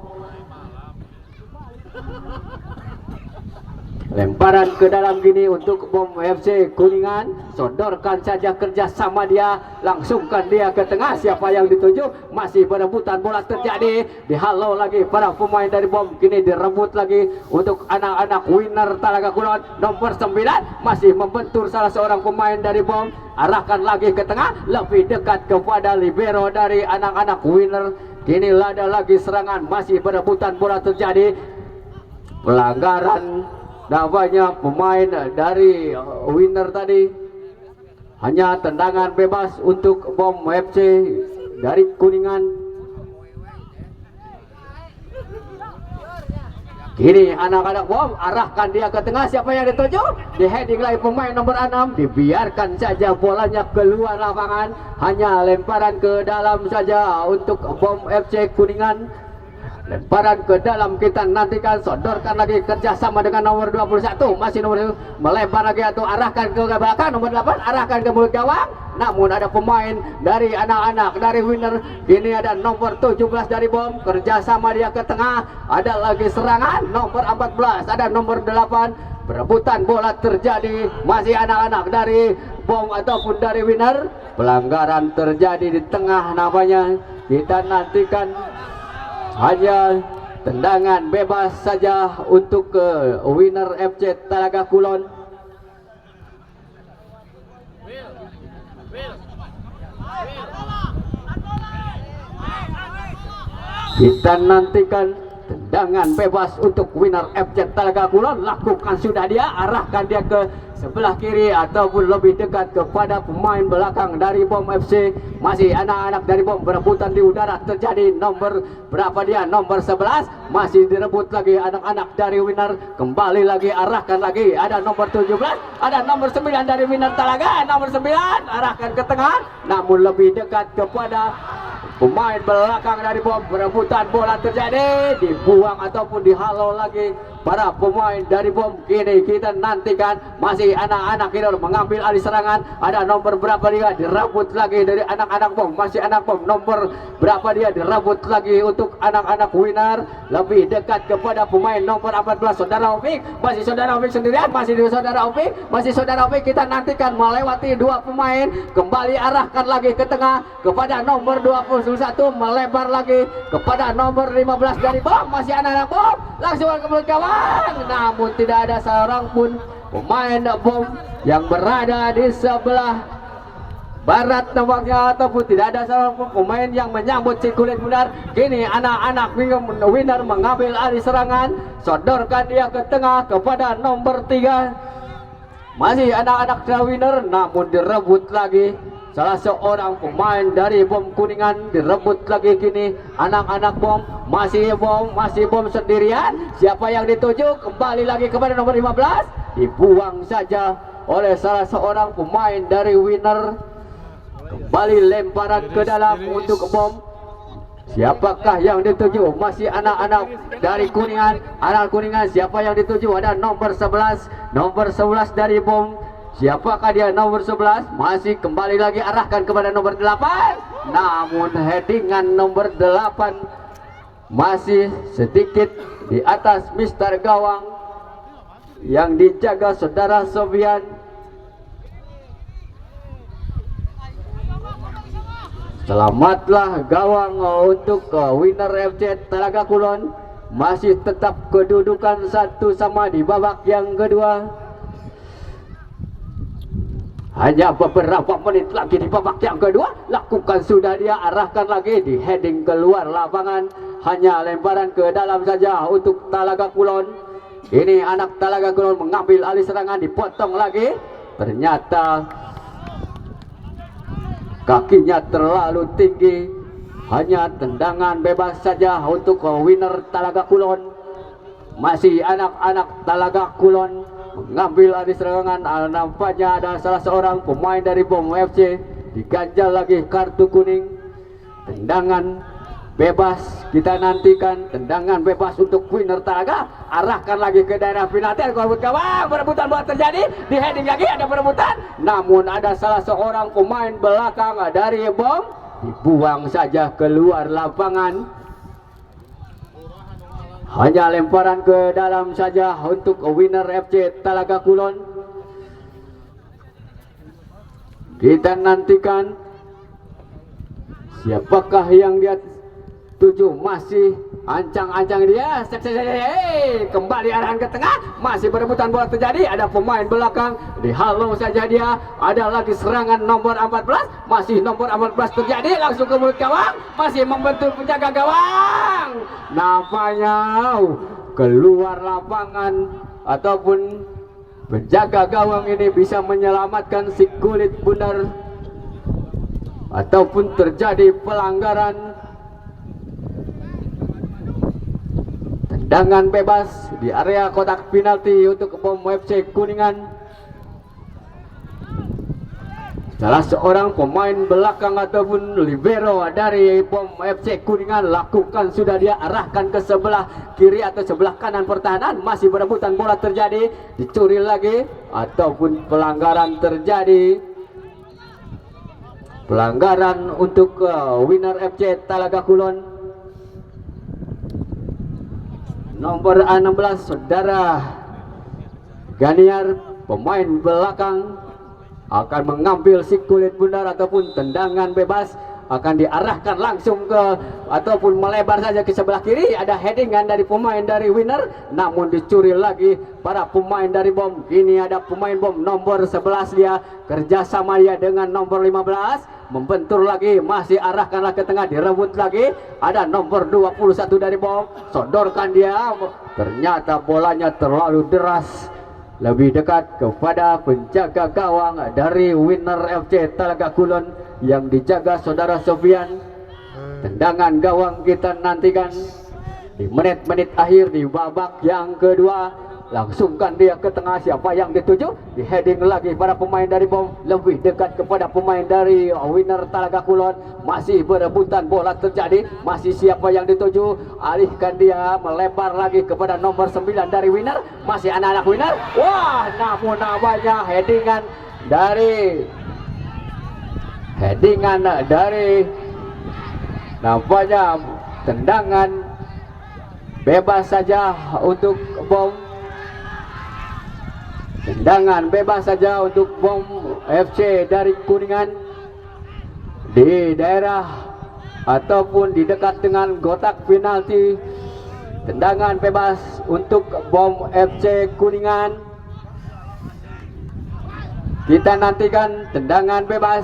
Lemparan ke dalam gini untuk bom FC Kuningan, sodorkan saja kerjasama dia, langsungkan dia ke tengah, siapa yang dituju, masih perebutan bola terjadi, dihalau lagi para pemain dari bom, kini direbut lagi untuk anak-anak winner Talaga Kulon nomor 9, masih membentur salah seorang pemain dari bom, arahkan lagi ke tengah, lebih dekat kepada libero dari anak-anak winner, kini ada lagi serangan, masih perebutan bola terjadi, pelanggaran namanya pemain dari winner tadi, hanya tendangan bebas untuk bom FC dari Kuningan. Kini anak-anak bom, arahkan dia ke tengah, siapa yang dituju, di heading lagi pemain nomor 6, dibiarkan saja bolanya keluar lapangan, hanya lemparan ke dalam saja untuk bom FC Kuningan. Lemparan ke dalam, kita nantikan, sodorkan lagi kerjasama dengan nomor 21, masih nomor 1, melebar lagi atau arahkan ke belakang, nomor 8 arahkan ke mulut gawang, namun ada pemain dari anak-anak dari winner, ini ada nomor 17 dari bom, kerjasama dia ke tengah, ada lagi serangan, nomor 14, ada nomor 8, perebutan bola terjadi, masih anak-anak dari bom ataupun dari winner, pelanggaran terjadi di tengah namanya, kita nantikan. Hanya tendangan bebas saja untuk winner FC Talaga Kulon. Kita nantikan tendangan bebas untuk winner FC Talaga Kulon. Lakukan sudah dia, arahkan dia ke sebelah kiri ataupun lebih dekat kepada pemain belakang dari Bom FC. Masih anak-anak dari Bom berebutan di udara, terjadi nomor berapa dia, nomor 11 masih direbut lagi anak-anak dari Winner. Kembali lagi, arahkan lagi, ada nomor 17, ada nomor 9 dari Winner Talaga, nomor 9 arahkan ke tengah, namun lebih dekat kepada pemain belakang dari Bom. Perebutan bola terjadi, dibuang ataupun dihalau lagi para pemain dari Bom. Kini kita nantikan masih anak-anak Winner mengambil alih serangan. Ada nomor berapa dia, direbut lagi dari anak-anak Bom. Masih anak Bom, nomor berapa dia, direbut lagi untuk anak-anak Winner. Lebih dekat kepada pemain nomor 14 Saudara Opik. Masih Saudara Opik sendirian, masih di Saudara Opik, masih Saudara Opik. Kita nantikan melewati dua pemain, kembali arahkan lagi ke tengah kepada nomor 21, melebar lagi kepada nomor 15 dari Bom. Masih anak-anak Bom, langsung ke gawang, namun tidak ada seorang pun pemain Bom yang berada di sebelah barat nampaknya, ataupun tidak ada seorang pun pemain yang menyambut si kulit bundar. Kini anak-anak Winner mengambil alih serangan, sodorkan dia ke tengah kepada nomor 3. Masih anak-anak Winner, namun direbut lagi salah seorang pemain dari Bom Kuningan, direbut lagi. Kini anak-anak Bom, masih Bom sendirian. Siapa yang dituju? Kembali lagi kepada nomor 15, dibuang saja oleh salah seorang pemain dari Winner. Kembali lemparan ke dalam untuk Bom. Siapakah yang dituju? Masih anak-anak dari Kuningan. Anak Kuningan, siapa yang dituju? Ada nomor 11, nomor 11 dari Bom. Siapakah dia, nomor 11? Masih kembali lagi arahkan kepada nomor 8. Namun headingan nomor 8 masih sedikit di atas Mister Gawang yang dijaga Saudara Sofian. Selamatlah gawang untuk Winner FC Talaga Kulon. Masih tetap kedudukan 1 sama di babak yang kedua. Hanya beberapa menit lagi di babak yang kedua. Lakukan sudah dia, arahkan lagi, di heading keluar lapangan. Hanya lemparan ke dalam saja untuk Talaga Kulon. Ini anak Talaga Kulon mengambil alih serangan, dipotong lagi. Ternyata kakinya terlalu tinggi. Hanya tendangan bebas saja untuk Winner Talaga Kulon. Masih anak-anak Talaga Kulon mengambil alih serangan. Nampaknya ada salah seorang pemain dari Bom FC diganjal lagi kartu kuning. Tendangan bebas kita nantikan, tendangan bebas untuk Winner Talaga. Arahkan lagi ke daerah penalti, kawan, perebutan bola terjadi, di heading lagi ada perebutan, namun ada salah seorang pemain belakang dari Bom, dibuang saja keluar lapangan. Hanya lemparan ke dalam saja untuk Winner FC Talaga Kulon. Kita nantikan siapakah yang dia tuju. Masih ancang-ancang dia, kembali arahan ke tengah, masih berebutan bola terjadi, ada pemain belakang, dihalau saja dia. Ada lagi serangan nomor 14, masih nomor 14 terjadi, langsung ke mulut gawang, masih membentur penjaga gawang. Nampaknya keluar lapangan ataupun penjaga gawang ini bisa menyelamatkan si kulit bundar, ataupun terjadi pelanggaran. Tendangan bebas di area kotak penalti untuk Bom FC Kuningan. Salah seorang pemain belakang ataupun libero dari Bom FC Kuningan lakukan sudah dia, arahkan ke sebelah kiri atau sebelah kanan pertahanan. Masih berebutan bola terjadi, dicuri lagi ataupun pelanggaran terjadi. Pelanggaran untuk Winner FC Talaga Kulon. Nomor 16 Saudara Ganiar, pemain belakang, akan mengambil si kulit bundar ataupun tendangan bebas, akan diarahkan langsung ke ataupun melebar saja ke sebelah kiri. Ada headingan dari pemain dari Winner, namun dicuri lagi para pemain dari Bom. Ini ada pemain Bom nomor 11 dia, kerjasama dia dengan nomor 15, membentur lagi, masih arahkanlah ke tengah, direbut lagi. Ada nomor 21 dari Bom, sodorkan dia, ternyata bolanya terlalu deras, lebih dekat kepada penjaga gawang dari Winner FC Talaga Kulon yang dijaga saudara Sofian. Tendangan gawang kita nantikan di menit-menit akhir di babak yang kedua. Langsungkan dia ke tengah, siapa yang dituju? Di heading lagi para pemain dari BOM, lebih dekat kepada pemain dari Winner Talaga Kulon. Masih berebutan bola terjadi, masih siapa yang dituju? Alihkan dia, melebar lagi kepada nomor 9 dari Winner. Masih anak-anak Winner. Wah, namun namanya headingan dari nampaknya tendangan bebas saja untuk BOM. Tendangan bebas saja untuk BOM FC dari Kuningan di daerah ataupun di dekat dengan kotak penalti. Tendangan bebas untuk BOM FC Kuningan. Kita nantikan tendangan bebas.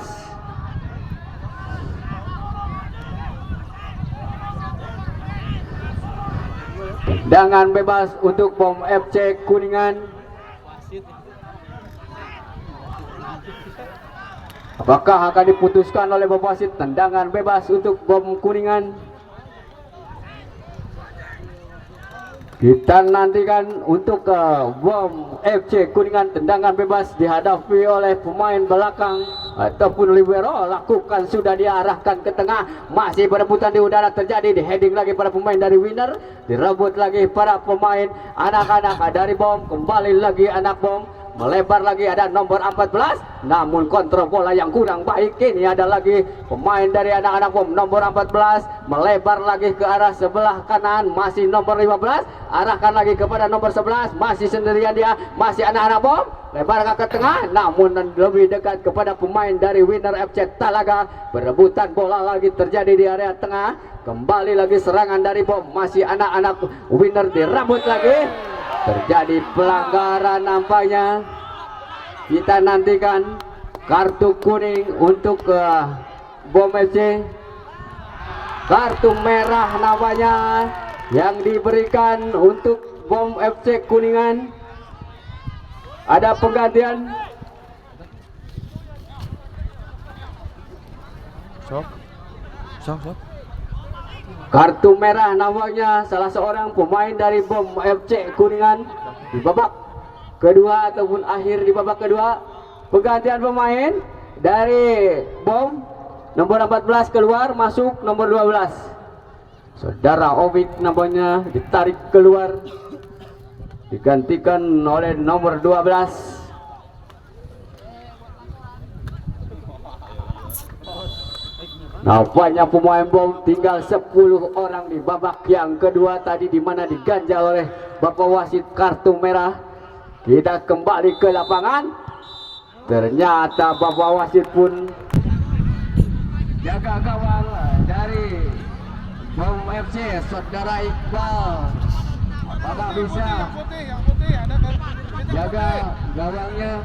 Tendangan bebas untuk BOM FC Kuningan. Apakah akan diputuskan oleh Bapak Wasit tendangan bebas untuk BOM Kuningan? Kita nantikan untuk BOM FC Kuningan, tendangan bebas dihadapi oleh pemain belakang ataupun libero. Lakukan, sudah diarahkan ke tengah, masih berebutan di udara terjadi, di heading lagi para pemain dari Winner, direbut lagi para pemain anak-anak dari BOM. Kembali lagi anak BOM, melebar lagi, ada nomor 14, namun kontrol bola yang kurang baik. Ini ada lagi pemain dari anak-anak BOM, nomor 14, melebar lagi ke arah sebelah kanan, masih nomor 15, arahkan lagi kepada nomor 11, masih sendirian dia, masih anak-anak BOM, lebar ke tengah, namun lebih dekat kepada pemain dari Winner FC Talaga. Berebutan bola lagi terjadi di area tengah, kembali lagi serangan dari BOM, masih anak-anak Winner, dirambut lagi. Terjadi pelanggaran nampaknya. Kita nantikan kartu kuning untuk BOM FC. Kartu merah nampaknya yang diberikan untuk BOM FC Kuningan. Ada penggantian. Sok. Kartu merah nampaknya salah seorang pemain dari BOM FC Kuningan di babak kedua ataupun akhir di babak kedua. Penggantian pemain dari BOM, nomor 14 keluar, masuk nomor 12. Saudara Ovik nampaknya ditarik keluar, digantikan oleh nomor 12. Nampaknya pemain BOM tinggal 10 orang di babak yang kedua tadi, di mana diganjal oleh Bapak Wasit kartu merah. Kita kembali ke lapangan. Ternyata Bapak Wasit pun jaga gawang dari BOM FC, saudara Iqbal. Apakah bisa jaga gawangnya?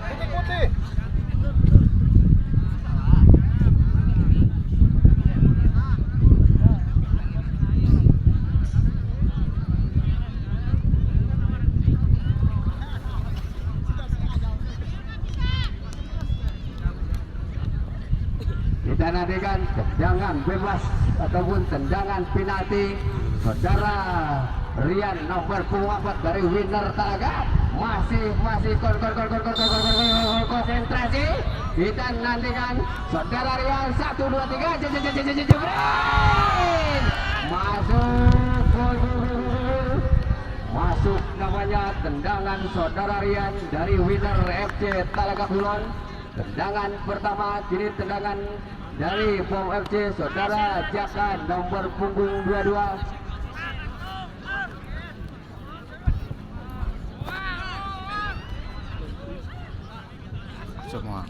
Kita nantikan tendangan bebas ataupun tendangan penalti. Saudara Rian nomor 4 dari Winner Talaga masih konsentrasi. Kita nantikan saudara Rian 1 2 3 masuk namanya tendangan saudara Rian dari Winner FC Talaga Kulon. Tendangan pertama, kini tendangan dari BOM FC saudara Jaka nomor punggung 22. Semua.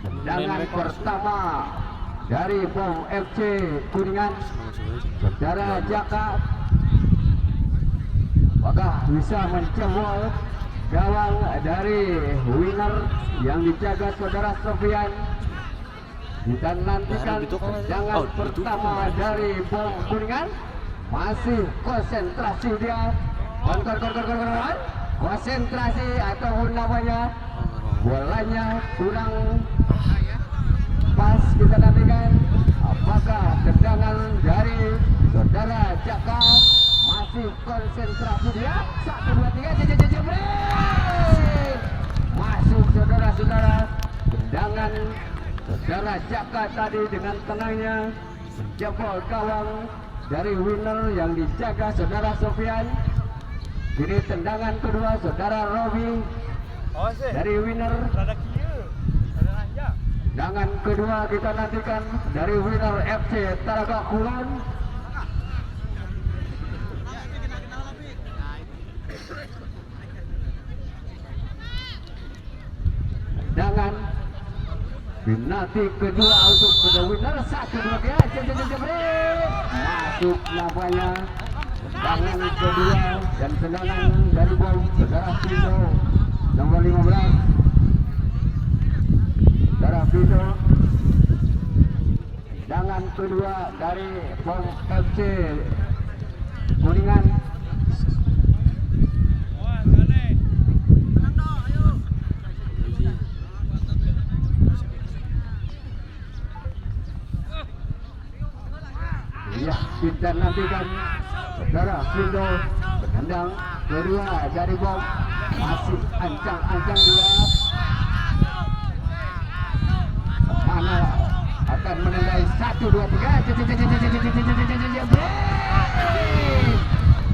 Tendangan pertama dari BOM FC Kuningan, saudara Jaka. Apakah bisa mencebol gawang dari Winner yang dijaga saudara Sofian? Kita nantikan tendangan pertama dari BOM Kuningan. Masih konsentrasi dia. konsentrasi ataupun namanya bolanya kurang pas. Kita nantikan apakah tendangan dari saudara Jaka masih konsentrasi dia. 1, 2, 3 jebret masuk saudara-saudara. Tendangan saudara Jaka tadi dengan tenangnya menjebol gawang dari winner yang dijaga saudara Sofian. Kini tendangan kedua saudara Robi dari winner. Tendangan kedua kita nantikan dari winner FC Talaga Kulon. Tendangan penalti kedua untuk kedua winner. 1, 2, 3 jebret masuk namanya. Tendangan kedua dan tendangan dari bom saudara Pindo nomor 15. Saudara Pindo. Tendangan kedua dari bom FC Kuningan. Ya, kita nantikan saudara Pindo menendang kedua dari bom. Masih ancang-ancang dia. Mana akan menendang 1, 2, 3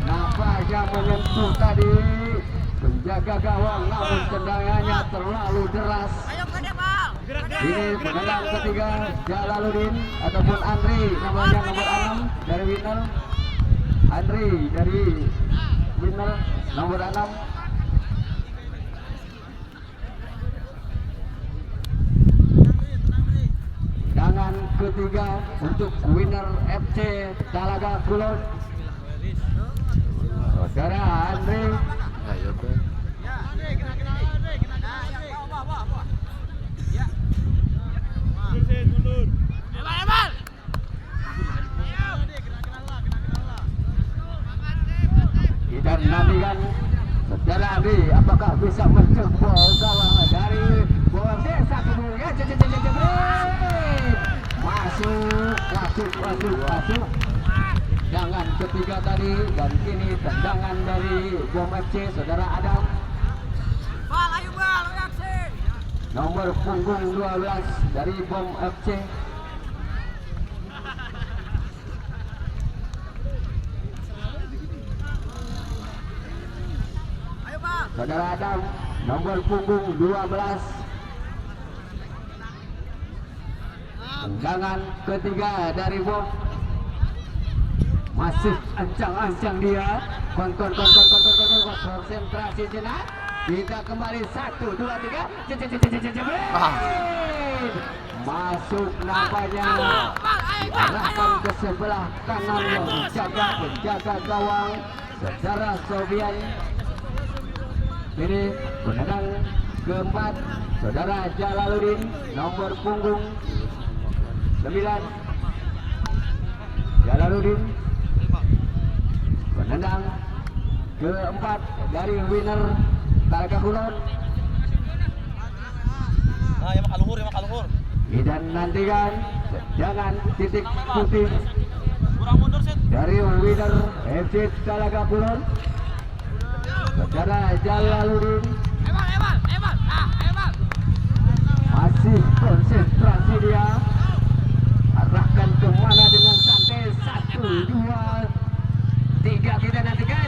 nampaknya menyentuh tadi penjaga gawang, namun tendangannya terlalu deras. Ini penendang ketiga Jalaluddin ataupun Andri namanya nomor 6 dari winner. Andri dari winner nomor 6. Tendangan ketiga untuk winner FC Talaga Kulon. Saudara Andri. Dan nantikan saudara Andri apakah bisa menjebol gawang dari bola. 1, 2, 3 masuk. Tendangan ketiga tadi dan kini tendangan dari bom FC saudara Adam. Nomor punggung 12 dari bom FC. Saudara Adam nomor punggung 12. Tendangan ketiga dari bom. Masih ancang-ancang dia. Konsentrasi jenak. Kita kembali 1, 2, 3 masuk nampaknya. Diarahkan ke sebelah kanan yang penjaga gawang saudara Sofian. Ini penendang keempat saudara Jalaluddin nomor punggung 9. Jalaluddin penendang keempat dari winner Talaga Kulon. Yang makaluhur. Dan nantikan jangan titik putih dari winner FC Talaga Kulon saudara Jalaluddin. Masih konsentrasi dia. Arahkan kemana dengan santai. 1, 2, 3 kita nantikan.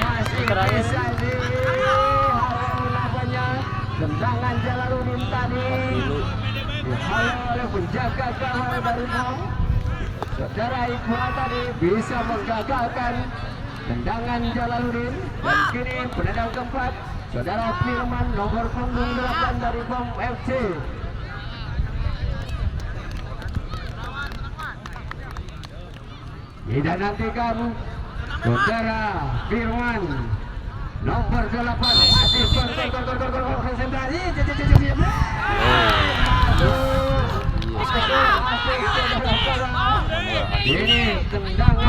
Masih bisa dihalau tendangan Jalaluddin tadi dihalau oleh penjaga gawang dari bom. Saudara Iqbal tadi bisa menggagalkan tendangan Jalaluddin. Dan kini penendang keempat saudara Firman nomor punggung 8 dari bom FC. Tidak nantikan saudara Firman nomor 8 masih konsentrasi. Ini tendangan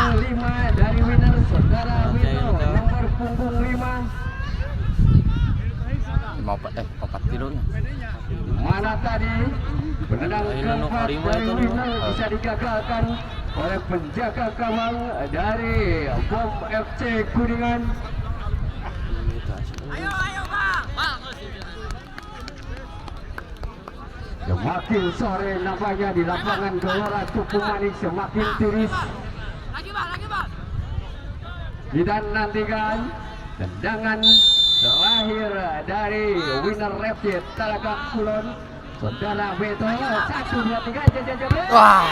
kelima dari winner saudara Wito nomor punggung 5. Empat kilo nya. Mana tadi penendang keempat dari winner bisa digagalkan oleh penjaga gawang dari Bom FC Kuningan. Semakin sore nampaknya di lapangan Gelora Tupu Manik semakin tiris. Kita nantikan tendangan terakhir dari winner FC Talaga Kulon saudara Beto. 1, 2, 3 jajak. Wah.